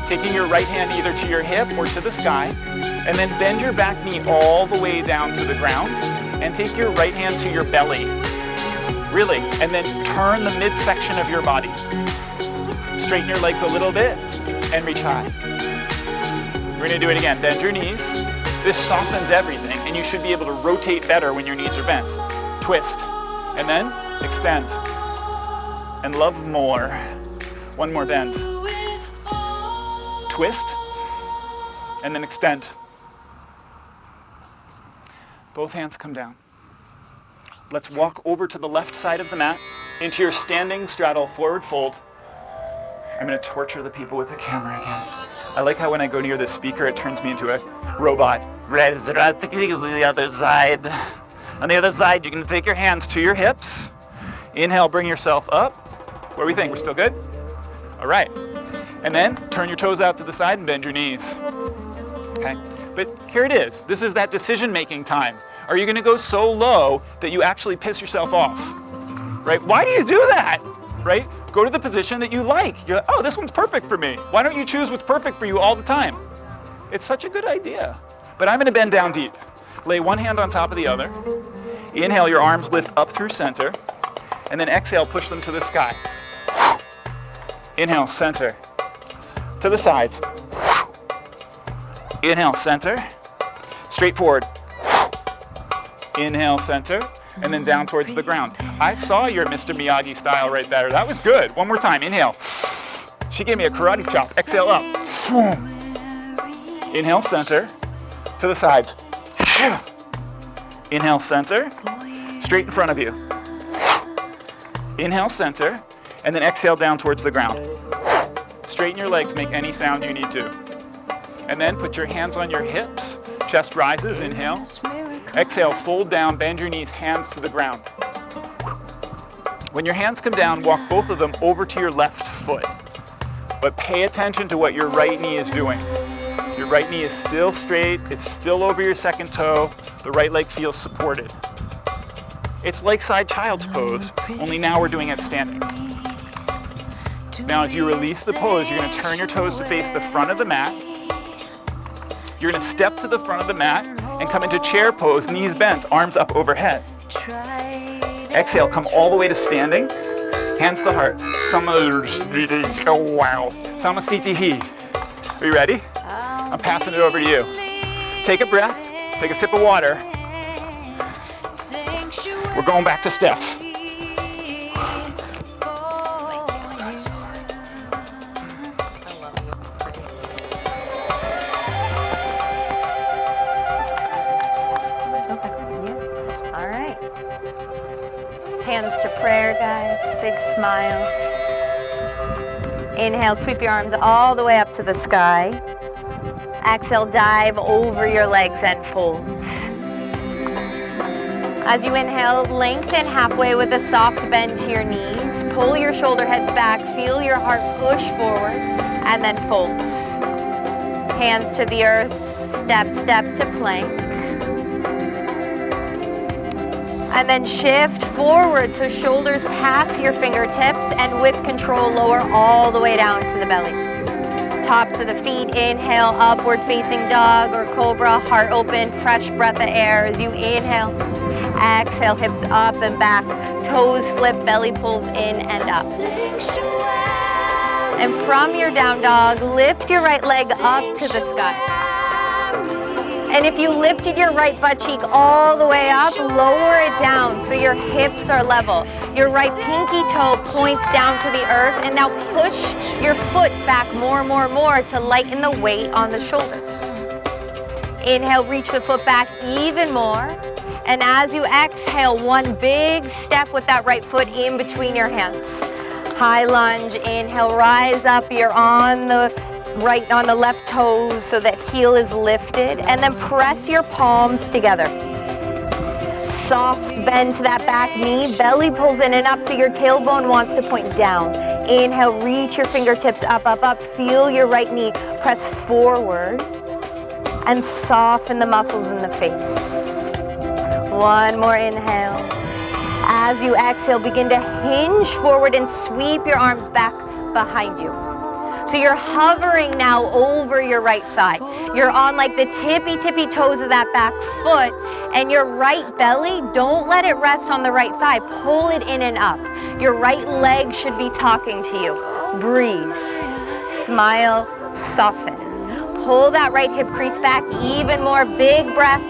Taking your right hand either to your hip or to the sky. And then bend your back knee all the way down to the ground. And take your right hand to your belly. Really. And then turn the midsection of your body. Straighten your legs a little bit and reach high. We're going to do it again. Bend your knees. This softens everything, and you should be able to rotate better when your knees are bent. Twist, and then extend. And love more. One more bend. Twist, and then extend. Both hands come down. Let's walk over to the left side of the mat into your standing straddle forward fold. I'm going to torture the people with the camera again. I like how when I go near the speaker, it turns me into a robot. Raise it up to the other side. On the other side, you're going to take your hands to your hips. Inhale, bring yourself up. What do we think? We're still good? All right. And then turn your toes out to the side and bend your knees. Okay. But here it is. This is that decision-making time. Are you going to go so low that you actually piss yourself off? Right? Why do you do that? Right? Go to the position that you like. You're like, oh, this one's perfect for me. Why don't you choose what's perfect for you all the time? It's such a good idea. But I'm going to bend down deep. Lay one hand on top of the other. Inhale, your arms lift up through center. And then exhale, push them to the sky. Inhale, center. To the sides. Inhale, center. Straight forward. Inhale, center. And then down towards the ground. I saw your Mr. Miyagi style right there. That was good. One more time. Inhale. She gave me a karate chop. Exhale up. Inhale, center. To the sides. Inhale, center. Straight in front of you. Inhale, center. And then exhale down towards the ground. Straighten your legs. Make any sound you need to. And then put your hands on your hips. Chest rises. Inhale. Exhale, fold down, bend your knees, hands to the ground. When your hands come down, walk both of them over to your left foot. But pay attention to what your right knee is doing. Your right knee is still straight, it's still over your second toe, the right leg feels supported. It's like side child's pose, only now we're doing it standing. Now as you release the pose, you're going to turn your toes to face the front of the mat. You're going to step to the front of the mat and come into chair pose, knees bent, arms up overhead. Exhale, come all the way to standing, hands to heart. Oh wow. Samasthiti. Are you ready? I'm passing it over to you. Take a breath, take a sip of water. We're going back to Steph. Hands to prayer, guys. Big smiles. Inhale, sweep your arms all the way up to the sky. Exhale, dive over your legs and fold. As you inhale, lengthen halfway with a soft bend to your knees. Pull your shoulder heads back. Feel your heart push forward and then fold. Hands to the earth. Step, step to plank. And then shift forward so shoulders pass your fingertips and with control lower all the way down to the belly. Tops of the feet, inhale, upward facing dog or cobra, heart open, fresh breath of air as you inhale. Exhale, hips up and back, toes flip, belly pulls in and up. And from your down dog, lift your right leg up to the sky. And if you lifted your right butt cheek all the way up, lower it down so your hips are level. Your right pinky toe points down to the earth, and now push your foot back more to lighten the weight on the shoulders. Inhale, reach the foot back even more. And as you exhale, one big step with that right foot in between your hands. High lunge, inhale, rise up, you're on the right on the left toes so that heel is lifted, and then press your palms together. Soft bend to that back knee. Belly pulls in and up, so your tailbone wants to point down. Inhale, reach your fingertips up, up, up. Feel your right knee press forward and soften the muscles in the face. One more inhale. As you exhale, begin to hinge forward and sweep your arms back behind you. So you're hovering now over your right thigh. You're on like the tippy toes of that back foot, and your right belly, don't let it rest on the right thigh. Pull it in and up. Your right leg should be talking to you. Breathe, smile, soften. Pull that right hip crease back even more. Big breath,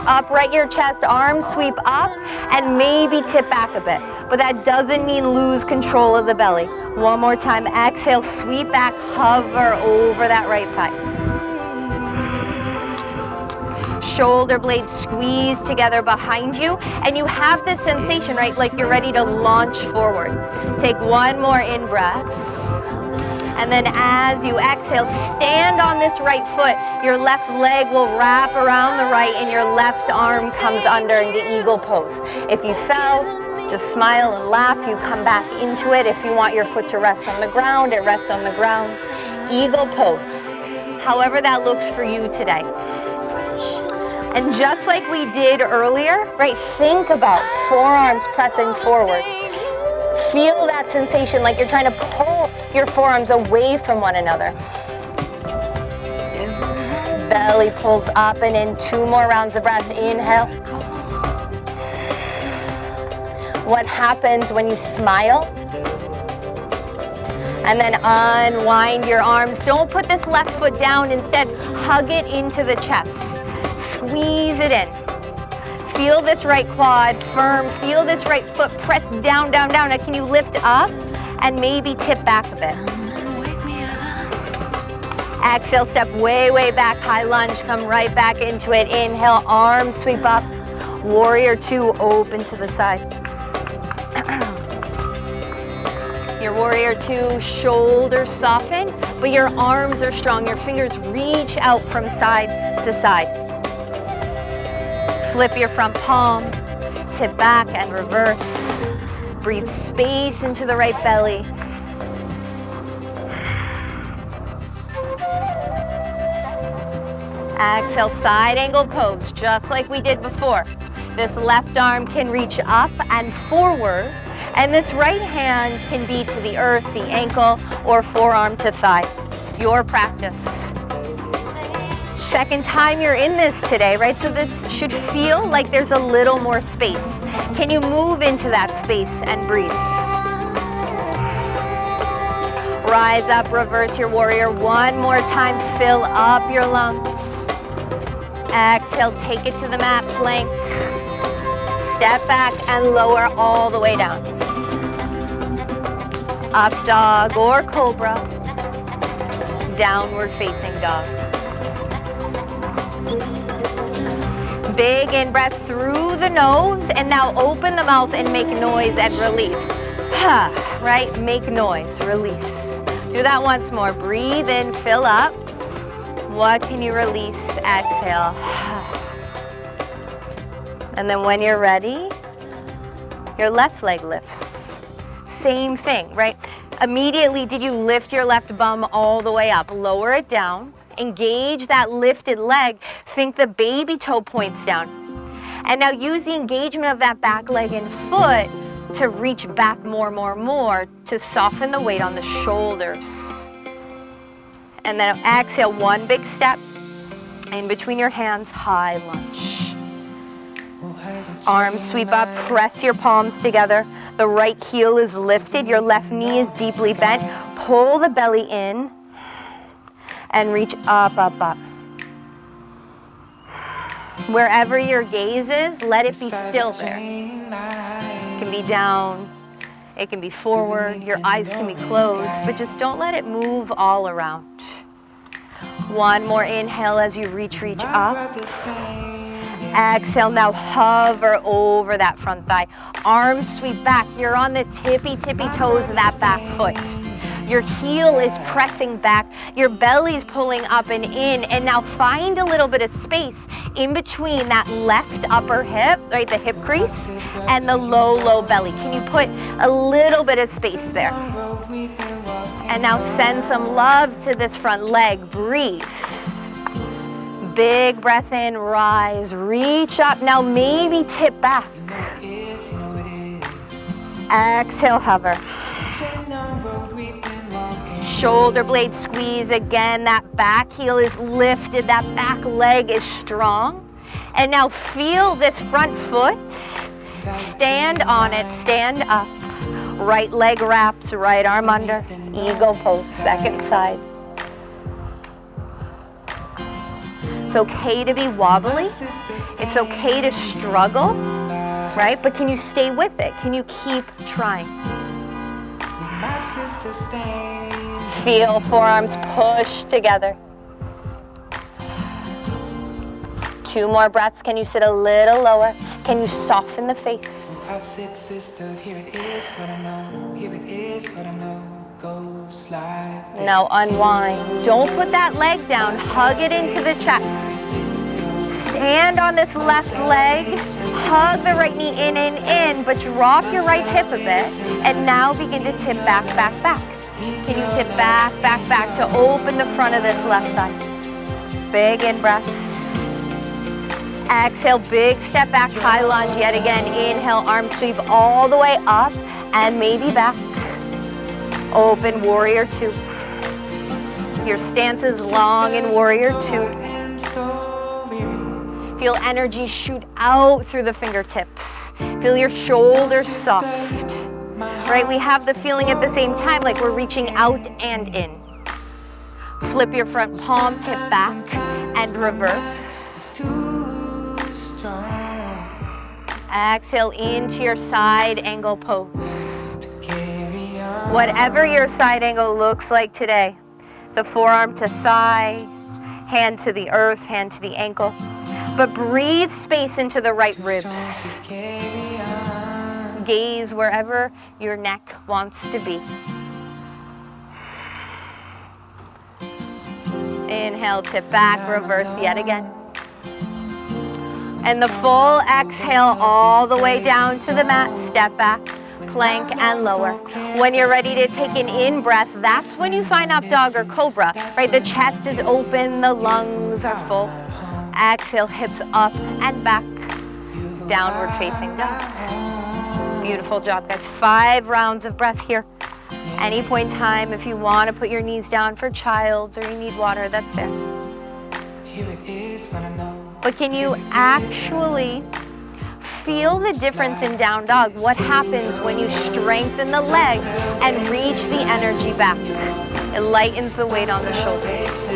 upright your chest, arms sweep up, and maybe tip back a bit. But that doesn't mean lose control of the belly. One more time, exhale, sweep back, hover over that right thigh. Shoulder blades squeeze together behind you, and you have this sensation, right, like you're ready to launch forward. Take one more in-breath. And then as you exhale, stand on this right foot. Your left leg will wrap around the right and your left arm comes under into eagle pose. If you fell, just smile and laugh. You come back into it. If you want your foot to rest on the ground, it rests on the ground. Eagle pose. However that looks for you today. And just like we did earlier, right, think about forearms pressing forward. Feel that sensation like you're trying to pull your forearms away from one another. Belly pulls up and in. 2 more rounds of breath. Inhale. What happens when you smile? And then unwind your arms. Don't put this left foot down. Instead, hug it into the chest. Squeeze it in. Feel this right quad firm. Feel this right foot press down, down, down. Now can you lift up and maybe tip back a bit? Exhale, step way, way back. High lunge, come right back into it. Inhale, arms sweep up. Warrior 2, open to the side. Your warrior 2, shoulders soften, but your arms are strong. Your fingers reach out from side to side. Flip your front palm, tip back and reverse. Breathe space into the right belly. Exhale, side angle pose, just like we did before. This left arm can reach up and forward, and this right hand can be to the earth, the ankle, or forearm to thigh. Your practice. Second time you're in this today, right? So this should feel like there's a little more space. Can you move into that space and breathe? Rise up, reverse your warrior. One more time, fill up your lungs. Exhale, take it to the mat, plank. Step back and lower all the way down. Up dog or cobra. Downward facing dog. Big in-breath through the nose, and now open the mouth and make noise and release. Right? Make noise, release. Do that once more. Breathe in, fill up. What can you release? Exhale. And then when you're ready, your left leg lifts. Same thing, right? Immediately, did you lift your left bum all the way up? Lower it down. Engage that lifted leg. Think the baby toe points down. And now use the engagement of that back leg and foot to reach back more to soften the weight on the shoulders. And then exhale, one big step. In between your hands, high lunge. Arms sweep up, press your palms together. The right heel is lifted, your left knee is deeply bent. Pull the belly in. And reach up, up, up. Wherever your gaze is, let it be still there. It can be down, it can be forward, your eyes can be closed, but just don't let it move all around. One more inhale as you reach up. Exhale, now hover over that front thigh. Arms sweep back, you're on the tippy toes of that back foot. Your heel is pressing back. Your belly's pulling up and in. And now find a little bit of space in between that left upper hip, right, the hip crease, and the low belly. Can you put a little bit of space there? And now send some love to this front leg. Breathe. Big breath in, rise, reach up. Now maybe tip back. Exhale, hover. Shoulder blade squeeze again. That back heel is lifted. That back leg is strong. And now feel this front foot. Stand on it, stand up. Right leg wraps, right arm under. Eagle pose, second side. It's okay to be wobbly. It's okay to struggle, right? But can you stay with it? Can you keep trying? Feel forearms push together. 2 more breaths. Can you sit a little lower? Can you soften the face? I said, sister, here it is what I know. Here it is what I know. Goes like this. Now unwind. Don't put that leg down. Hug it into the chest. Stand on this left leg. Hug the right knee in and in, but drop your right hip a bit. And now begin to tip back, back, back. Can you tip back, back, back to open the front of this left thigh? Big in breath. Exhale, big step back, high lunge yet again. Inhale, arm sweep all the way up and maybe back. Open, warrior 2. Your stance is long in warrior 2. Feel energy shoot out through the fingertips. Feel your shoulders soft. Right, we have the feeling at the same time like we're reaching out and in. Flip your front palm, tip back and reverse. Exhale into your side angle pose. Whatever your side angle looks like today, the forearm to thigh, hand to the earth, hand to the ankle. But breathe space into the right ribs. Gaze wherever your neck wants to be. Inhale, tip back, reverse yet again. And the full exhale all the way down to the mat, step back, plank and lower. When you're ready to take an in-breath, that's when you find up dog or cobra, right? The chest is open, the lungs are full. Exhale, hips up and back, downward facing dog. Beautiful job, guys. 5 rounds of breath here. Any point in time, if you want to put your knees down for child's or you need water, that's there. Here it is what I know. But can you actually feel the difference in down dog? What happens when you strengthen the leg and reach the energy back? It lightens the weight on the shoulders.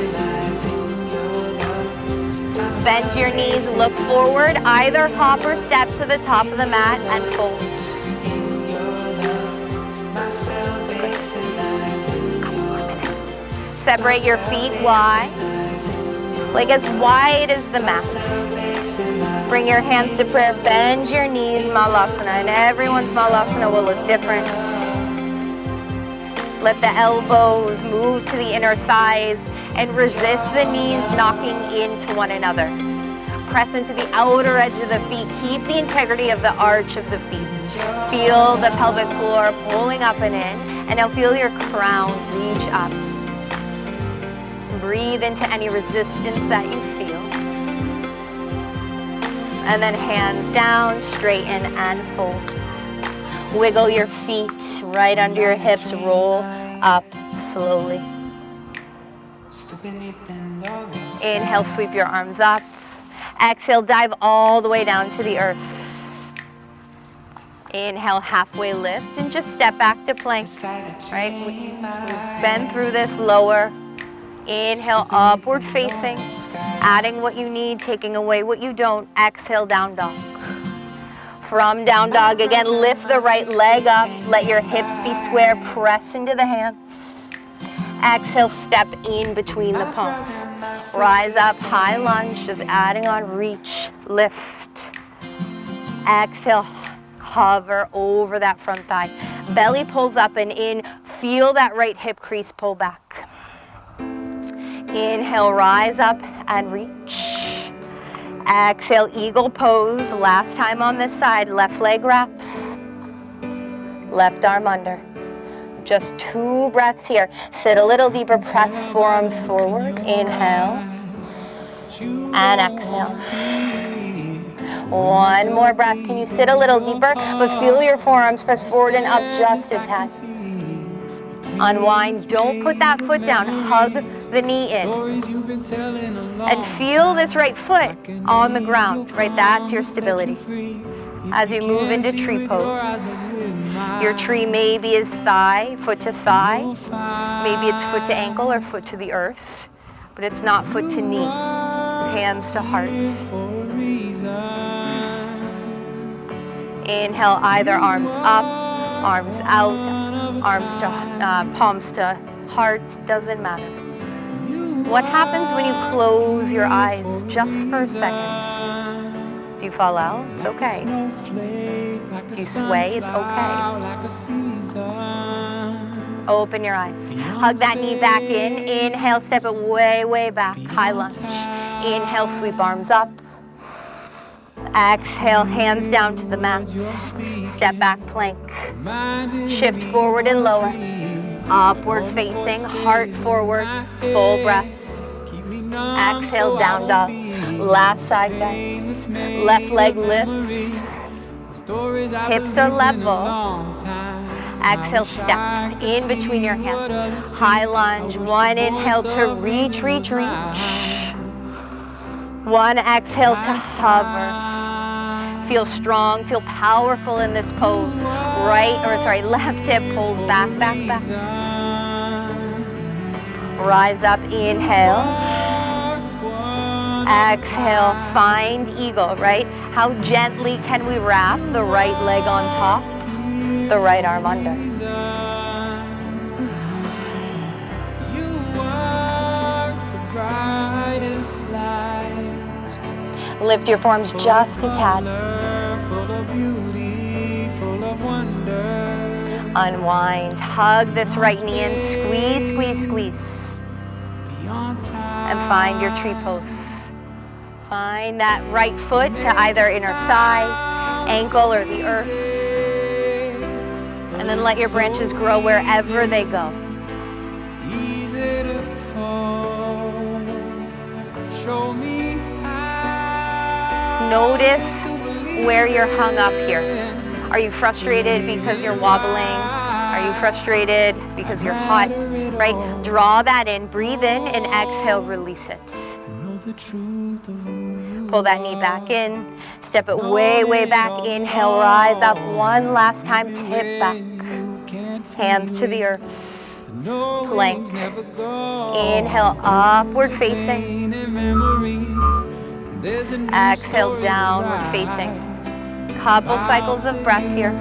Bend your knees, look forward, either hop or step to the top of the mat and fold. Separate your feet wide, like as wide as the mat. Bring your hands to prayer, bend your knees, Malasana, and everyone's Malasana will look different. Let the elbows move to the inner thighs and resist the knees knocking into one another. Press into the outer edge of the feet. Keep the integrity of the arch of the feet. Feel the pelvic floor pulling up and in, and now feel your crown reach up. Breathe into any resistance that you feel. And then hands down, straighten and fold. Wiggle your feet right under your hips, roll up slowly. Inhale, sweep your arms up. Exhale, dive all the way down to the earth. Inhale, halfway lift and just step back to plank. Right? We bend through this, lower. Inhale, upward facing, adding what you need, taking away what you don't. Exhale, down dog. From down dog, again, lift the right leg up. Let your hips be square, press into the hands. Exhale, step in between the palms. Rise up, high lunge, just adding on reach, lift. Exhale, hover over that front thigh. Belly pulls up and in, Feel that right hip crease pull back. Inhale, rise up and reach. Exhale, eagle pose. Last time on this side, left leg wraps. Left arm under. Just 2 breaths here. Sit a little deeper, press forearms forward. Inhale and exhale. 1 more breath. Can you sit a little deeper, but feel your forearms press forward and up just a tad. Unwind, don't put that foot down, hug the knee in. And feel this right foot on the ground, right? That's your stability. As you move into tree pose. Your tree maybe is thigh, foot to thigh. Maybe it's foot to ankle or foot to the earth. But it's not foot to knee. Hands to heart. Inhale, either arms up, arms out, arms to palms to heart, doesn't matter. What happens when you close your eyes just for a second? Do you fall out? It's okay. Do you sway? It's okay. Open your eyes. Hug that knee back in. Inhale, step it way, way back. High lunge. Inhale, sweep arms up. Exhale, hands down to the mat. Step back, plank. Shift forward and lower. Upward facing, heart forward, full breath. Exhale, down dog. Last side guys. Left leg lifts. Hips are level. Exhale, step in between your hands. High lunge. 1 inhale to reach, reach, reach. 1 exhale to hover. Feel strong, feel powerful in this pose. Left hip pulls back, back, back. Rise up, inhale. Exhale, find eagle, right? How gently can we wrap the right leg on top, the right arm under? Lift your forearms just a tad. Unwind, hug this right knee in, squeeze, squeeze, squeeze. And find your tree pose. Find that right foot to either inner thigh, ankle, or the earth. And then let your branches grow wherever they go. Notice where you're hung up here. Are you frustrated because you're wobbling? Are you frustrated because you're hot? Right? Draw that in, breathe in, and exhale, release it. Pull that knee back in, step it way, way back. Inhale, rise up 1 last time, tip back. Hands to the earth, plank. Inhale, upward facing. Exhale, downward facing. Couple cycles of breath here.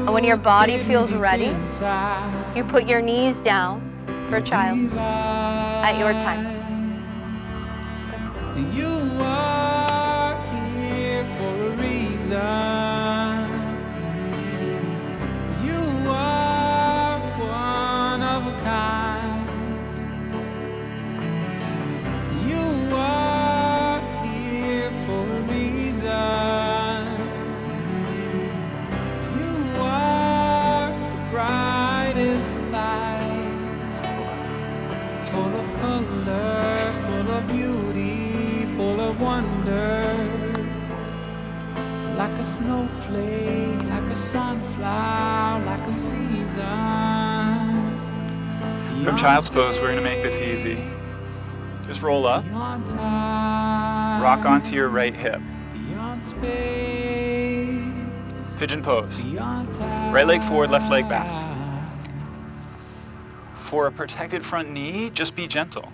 And when your body feels ready, you put your knees down for child's at your time. You are here for a reason. You are one of a kind. You are here for a reason. You are the brightest light, full of color, full of beauty, full of wonder. Like a snowflake, like a sunflower, like a season. From child's pose, we're going to make this easy. Just roll up, rock onto your right hip. Pigeon pose. Right leg forward, left leg back. For a protected front knee, just be gentle.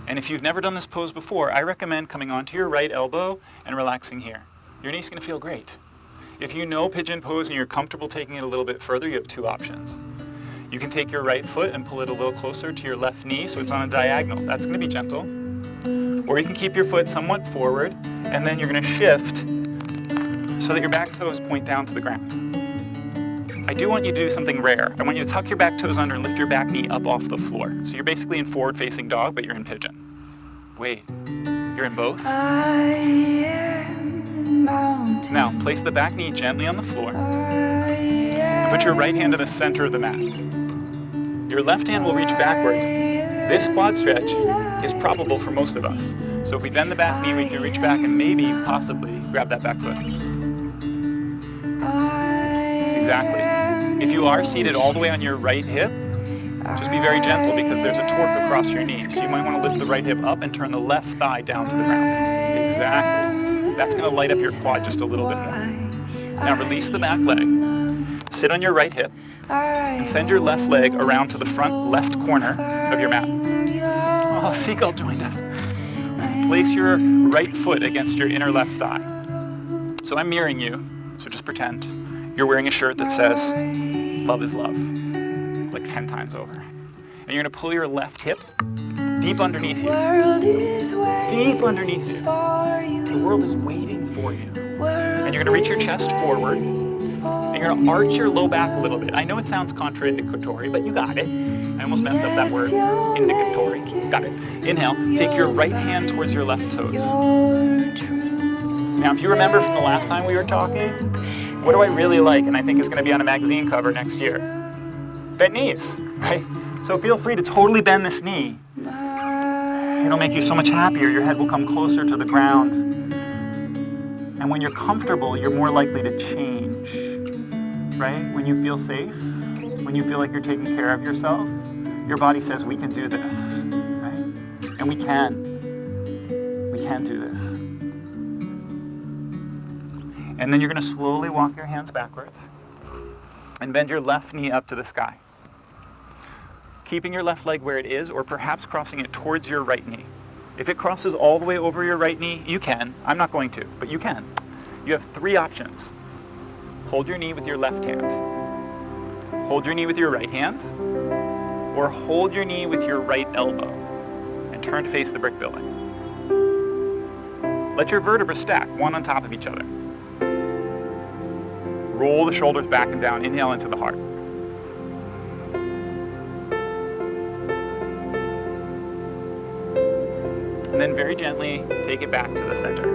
And if you've never done this pose before, I recommend coming onto your right elbow and relaxing here. Your knee's going to feel great. If you know pigeon pose and you're comfortable taking it a little bit further, you have 2 options. You can take your right foot and pull it a little closer to your left knee so it's on a diagonal. That's going to be gentle. Or you can keep your foot somewhat forward, and then you're going to shift so that your back toes point down to the ground. I do want you to do something rare. I want you to tuck your back toes under and lift your back knee up off the floor. So you're basically in forward-facing dog, but you're in pigeon. Wait, you're in both? Now, place the back knee gently on the floor. And put your right hand in the center of the mat. Your left hand will reach backwards. This quad stretch is probable for most of us. So if we bend the back knee, we can reach back and maybe, possibly, grab that back foot. Exactly. If you are seated all the way on your right hip, just be very gentle because there's a torque across your knees. So you might want to lift the right hip up and turn the left thigh down to the ground. Exactly. That's going to light up your quad just a little bit more. Now release the back leg. Sit on your right hip and send your left leg around to the front left corner of your mat. Oh, Seagull joined us. Place your right foot against your inner left thigh. So I'm mirroring you, so just pretend you're wearing a shirt that says, "Love is love," like 10 times over. And you're gonna pull your left hip deep underneath you. Deep underneath you. The world is waiting for you. And you're gonna reach your chest forward. And you're gonna arch your low back a little bit. I know it sounds contradictory, but you got it. I almost messed up that word, indicatory. Got it. Inhale, take your right hand towards your left toes. Now, if you remember from the last time we were talking, what do I really like, and I think is gonna be on a magazine cover next year? Bent knees, right? So feel free to totally bend this knee. It'll make you so much happier. Your head will come closer to the ground. And when you're comfortable, you're more likely to change, right? When you feel safe, when you feel like you're taking care of yourself, your body says, we can do this, right? And we can. We can do this. And then you're gonna slowly walk your hands backwards and bend your left knee up to the sky. Keeping your left leg where it is, or perhaps crossing it towards your right knee. If it crosses all the way over your right knee, you can. I'm not going to, but you can. You have 3 options. Hold your knee with your left hand. Hold your knee with your right hand. Or hold your knee with your right elbow and turn to face the brick building. Let your vertebrae stack, one on top of each other. Roll the shoulders back and down. Inhale into the heart. And then very gently take it back to the center.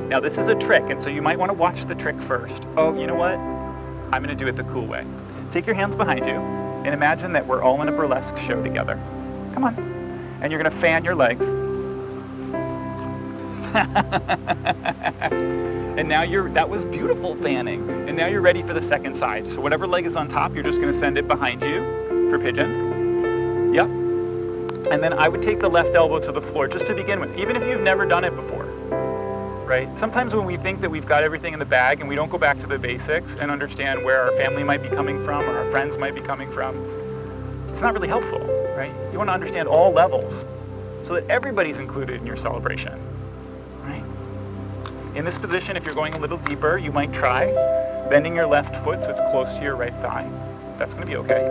Now this is a trick, and so you might want to watch the trick first. Oh, you know what? I'm going to do it the cool way. Take your hands behind you and imagine that we're all in a burlesque show together. Come on. And you're going to fan your legs. And now that was beautiful fanning. And now you're ready for the second side. So whatever leg is on top, you're just going to send it behind you for pigeon. Yep. And then I would take the left elbow to the floor just to begin with, even if you've never done it before, right? Sometimes when we think that we've got everything in the bag and we don't go back to the basics and understand where our family might be coming from or our friends might be coming from, it's not really helpful, right? You want to understand all levels so that everybody's included in your celebration, right? In this position, if you're going a little deeper, you might try bending your left foot so it's close to your right thigh. That's going to be okay.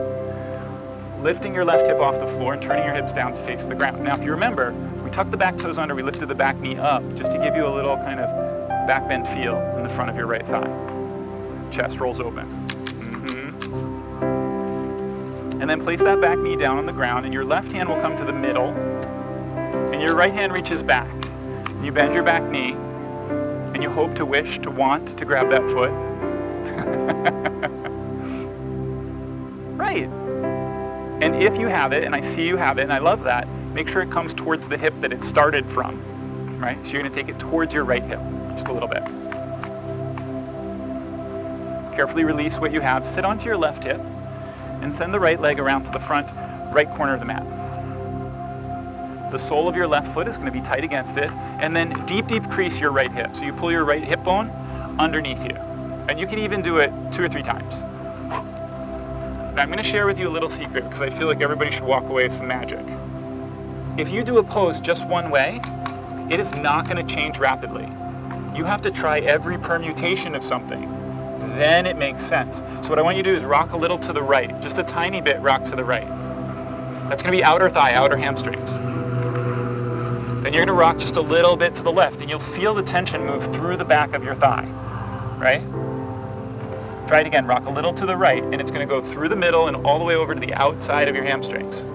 Lifting your left hip off the floor and turning your hips down to face the ground. Now, if you remember, we tucked the back toes under, we lifted the back knee up, just to give you a little kind of back bend feel in the front of your right thigh. Chest rolls open. And then place that back knee down on the ground, and your left hand will come to the middle, and your right hand reaches back. And you bend your back knee, and you hope to wish, to want to grab that foot. Right. And if you have it, and I see you have it, and I love that, make sure it comes towards the hip that it started from, right? So you're gonna take it towards your right hip, just a little bit. Carefully release what you have, sit onto your left hip, and send the right leg around to the front right corner of the mat. The sole of your left foot is gonna be tight against it, and then deep, deep crease your right hip. So you pull your right hip bone underneath you. And you can even do it 2 or 3 times. Now, I'm going to share with you a little secret because I feel like everybody should walk away with some magic. If you do a pose just one way, it is not going to change rapidly. You have to try every permutation of something. Then it makes sense. So what I want you to do is rock a little to the right, just a tiny bit rock to the right. That's going to be outer thigh, outer hamstrings. Then you're going to rock just a little bit to the left, and you'll feel the tension move through the back of your thigh, right? Try it again. Rock a little to the right, and it's going to go through the middle and all the way over to the outside of your hamstrings.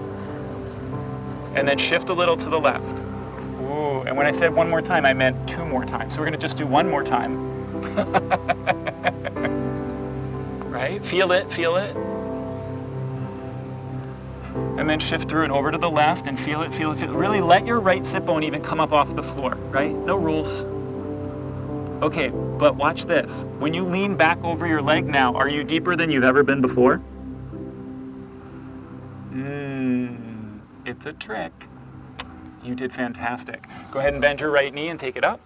And then shift a little to the left. Ooh, and when I said one more time, I meant 2 more times. So we're going to just do 1 more time. Right? Feel it, feel it. And then shift through and over to the left and feel it, feel it, feel it. Really let your right sit bone even come up off the floor, right? No rules. Okay, but watch this. When you lean back over your leg now, are you deeper than you've ever been before? It's a trick. You did fantastic. Go ahead and bend your right knee and take it up.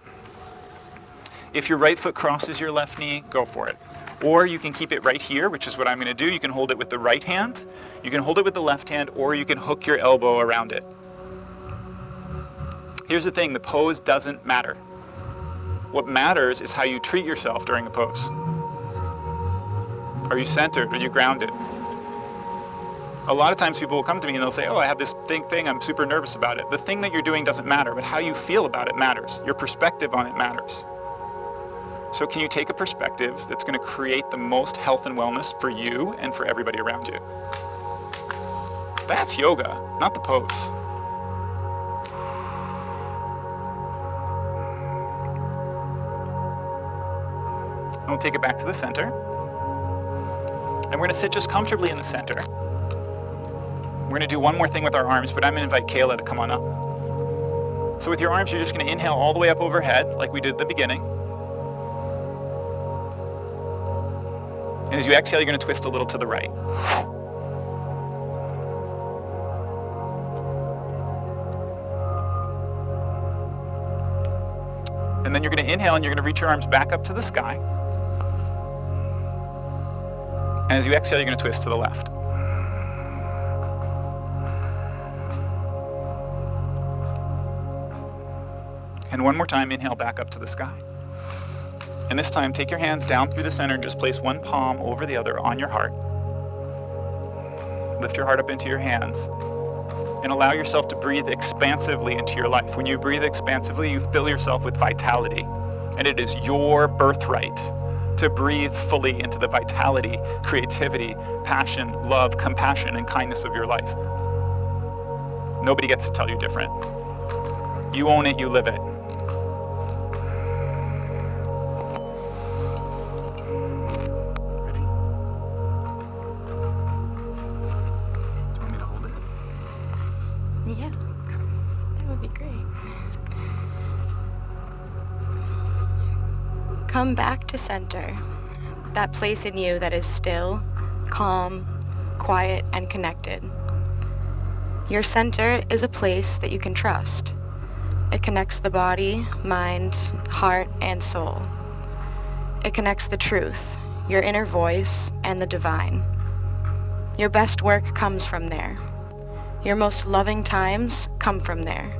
If your right foot crosses your left knee, go for it. Or you can keep it right here, which is what I'm going to do. You can hold it with the right hand, you can hold it with the left hand, or you can hook your elbow around it. Here's the thing, the pose doesn't matter. What matters is how you treat yourself during the pose. Are you centered? Are you grounded? A lot of times people will come to me and they'll say, oh, I have this thing, I'm super nervous about it. The thing that you're doing doesn't matter, but how you feel about it matters. Your perspective on it matters. So can you take a perspective that's going to create the most health and wellness for you and for everybody around you? That's yoga, not the pose. And we'll take it back to the center. And we're going to sit just comfortably in the center. We're going to do one more thing with our arms, but I'm going to invite Kayla to come on up. So with your arms, you're just going to inhale all the way up overhead, like we did at the beginning. And as you exhale, you're going to twist a little to the right. And then you're going to inhale and you're going to reach your arms back up to the sky. And as you exhale, you're going to twist to the left. And one more time, inhale back up to the sky. And this time, take your hands down through the center and just place one palm over the other on your heart. Lift your heart up into your hands and allow yourself to breathe expansively into your life. When you breathe expansively, you fill yourself with vitality. And it is your birthright to breathe fully into the vitality, creativity, passion, love, compassion, and kindness of your life. Nobody gets to tell you different. You own it, you live it. Ready? Do you want me to hold it? Yeah, that would be great. Come back to center, that place in you that is still, calm, quiet, and connected. Your center is a place that you can trust. It connects the body, mind, heart, and soul. It connects the truth, your inner voice, and the divine. Your best work comes from there. Your most loving times come from there.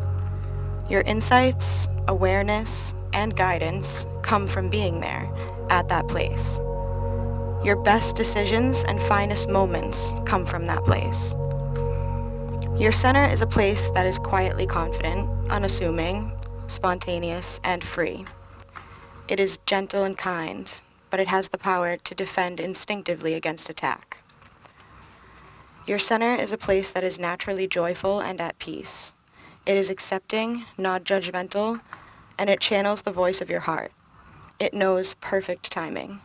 Your insights, awareness, and guidance come from being there, at that place. Your best decisions and finest moments come from that place. Your center is a place that is quietly confident, unassuming, spontaneous, and free. It is gentle and kind, but it has the power to defend instinctively against attack. Your center is a place that is naturally joyful and at peace. It is accepting, not judgmental, and it channels the voice of your heart. It knows perfect timing.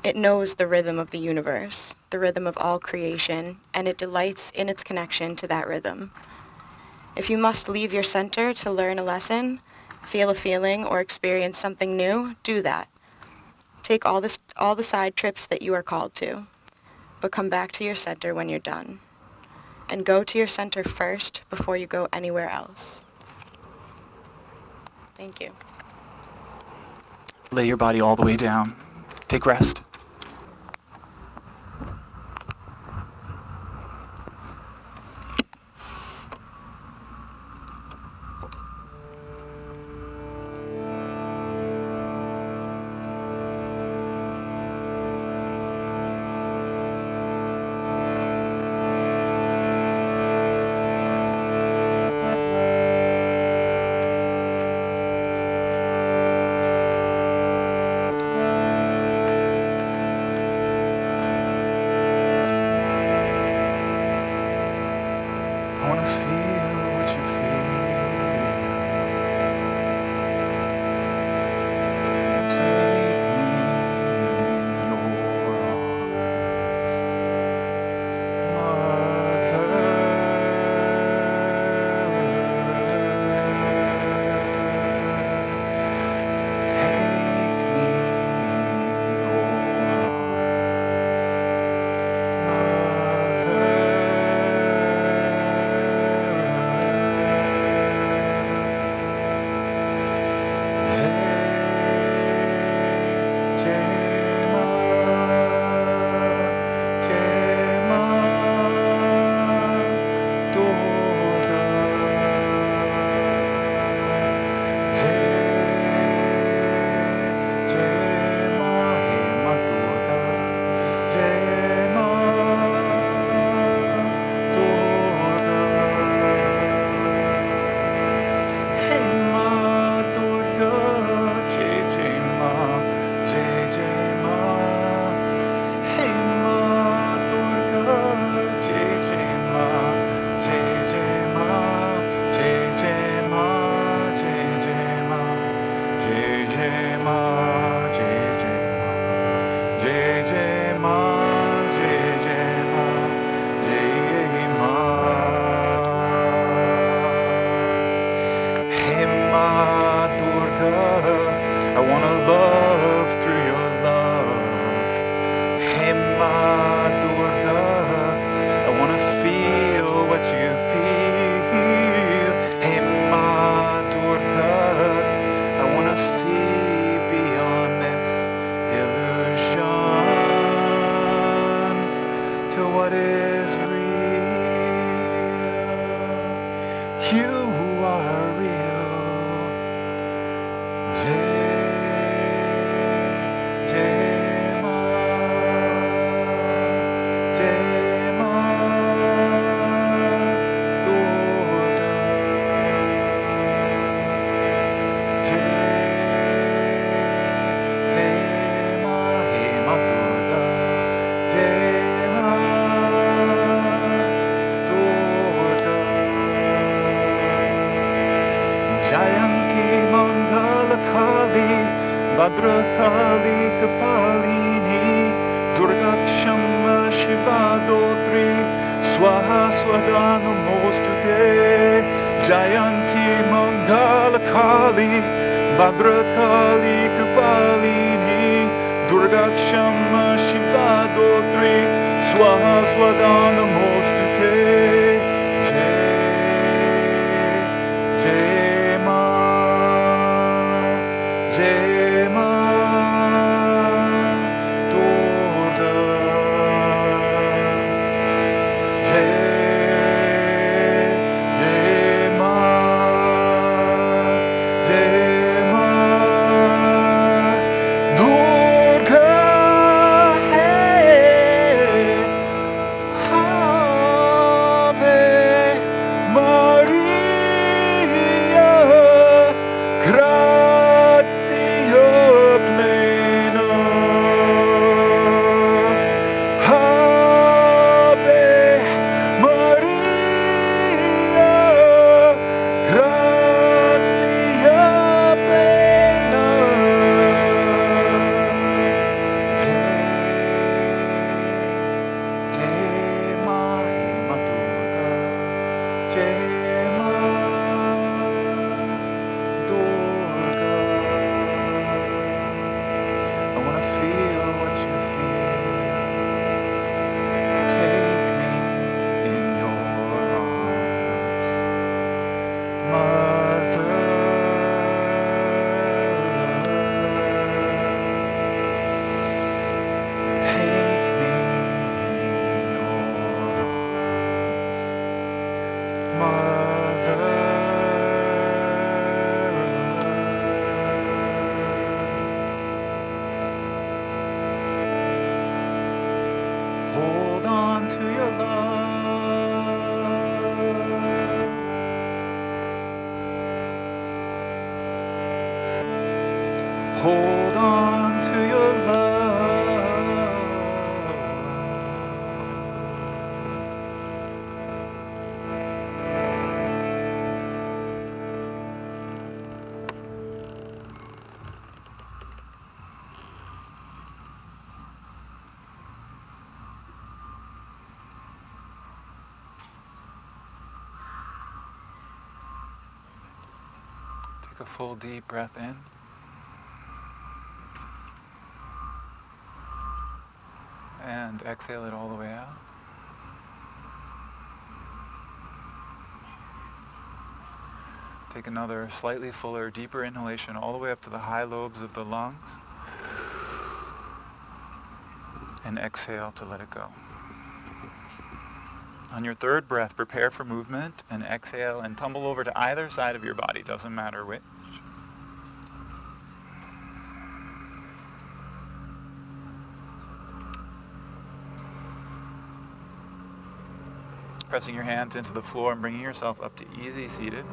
It knows the rhythm of the universe, the rhythm of all creation, and it delights in its connection to that rhythm. If you must leave your center to learn a lesson, feel a feeling, or experience something new, do that. Take all the side trips that you are called to, but come back to your center when you're done. And go to your center first before you go anywhere else. Thank you. Lay your body all the way down. Take rest. Jai Ma, Jai Jai Ma, Jai Jai Ma, Jai Jai Ma, Jai Ma. Hey Ma Durga, I wanna love through your love. Hey Ma Durga, I wanna feel what you feel. Hey Ma Durga, I wanna see beyond this illusion to what is real. You are real. Jai, Jai Ma, Jai Ma, Durga. Jai Ma, Hey Ma Durga. Jai Ma, Durga. Jayanti Mangala Kali, Bhadra Kali Kapalini, Durga Kshama Shiva Dotri, Swaha Swada Namostute. Jayanti Mangala Kali, Bhadra Kali Kapalini, Durga Kshama Shiva Dotri, Swaha Swada Namostute. Jai Ma, Jai Ma, Durga. Jai, Jai Ma, Jai Ma, Durga. Hey, Ave Maria, gratia plena. Ave Maria, gratia plena. Jai Ma, Hey Ma Durga. Jai Ma, Durga. I wanna feel what you feel. Take me in your arms, Mother. Take me in your arms, Mother. Hold on to your love. Hold on to your love. Take a full deep breath in. And exhale it all the way out. Take another slightly fuller, deeper inhalation all the way up to the high lobes of the lungs. And exhale to let it go. On your third breath, prepare for movement and exhale and tumble over to either side of your body, doesn't matter which. Pressing your hands into the floor and bringing yourself up to easy seated.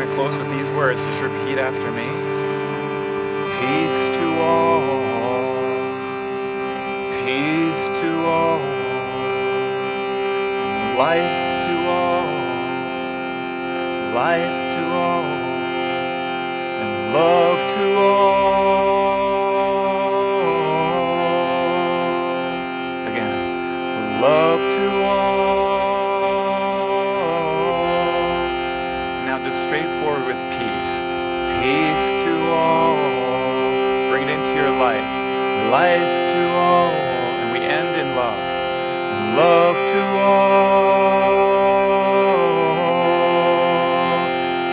going to close with these words. Just repeat after me. Peace to all. Peace to all. Life to all. Life to all. And love to all. Again. Love to all. Now just straightforward with peace. Peace to all. Bring it into your life. Life to all. And we end in love. And love to all.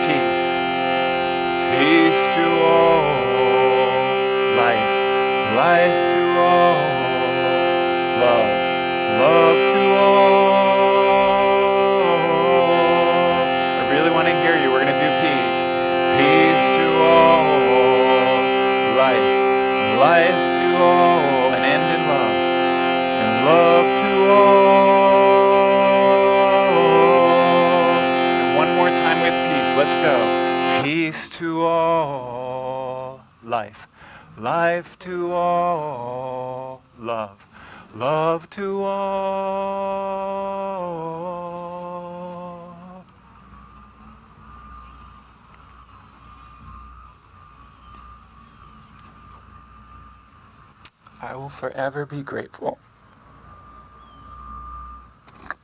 Peace. Peace to all. Life. Life to all. Love. Love to all. I really want to hear you. We're going to do peace. Peace to all. Life. Life to all. And end in love. And love to all. And one more time with peace. Let's go. Peace to all. Life. Life to all. Love. Love to all. I will forever be grateful.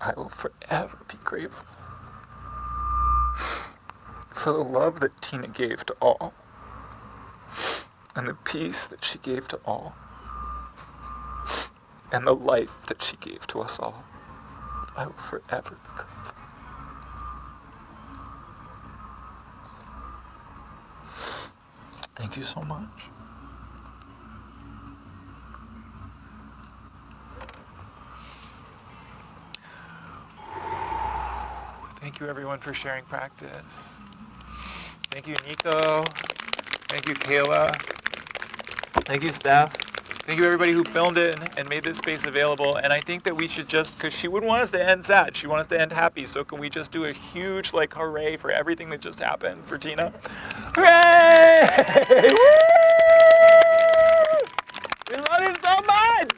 I will forever be grateful for the love that Tina gave to all and the peace that she gave to all. And the life that she gave to us all. I will forever be grateful. Thank you so much. Thank you everyone for sharing practice. Thank you Nico. Thank you Kayla. Thank you Steph. Thank you everybody who filmed it and made this space available. And I think that we should just, because she wouldn't want us to end sad, she wants us to end happy. So can we just do a huge like hooray for everything that just happened for Tina? Hooray! Woo! We love you so much!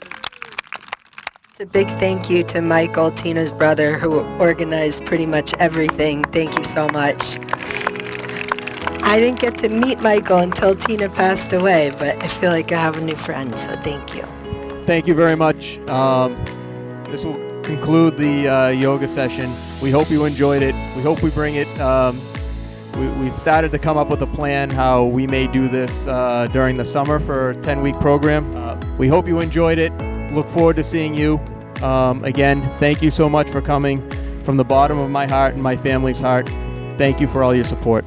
It's a big thank you to Michael, Tina's brother, who organized pretty much everything. Thank you so much. I didn't get to meet Michael until Tina passed away, but I feel like I have a new friend, so thank you. Thank you very much. This will conclude the yoga session. We hope you enjoyed it. We hope we bring it. We've started to come up with a plan how we may do this during the summer for a 10-week program. We hope you enjoyed it. Look forward to seeing you. Again, thank you so much for coming. From the bottom of my heart and my family's heart, thank you for all your support.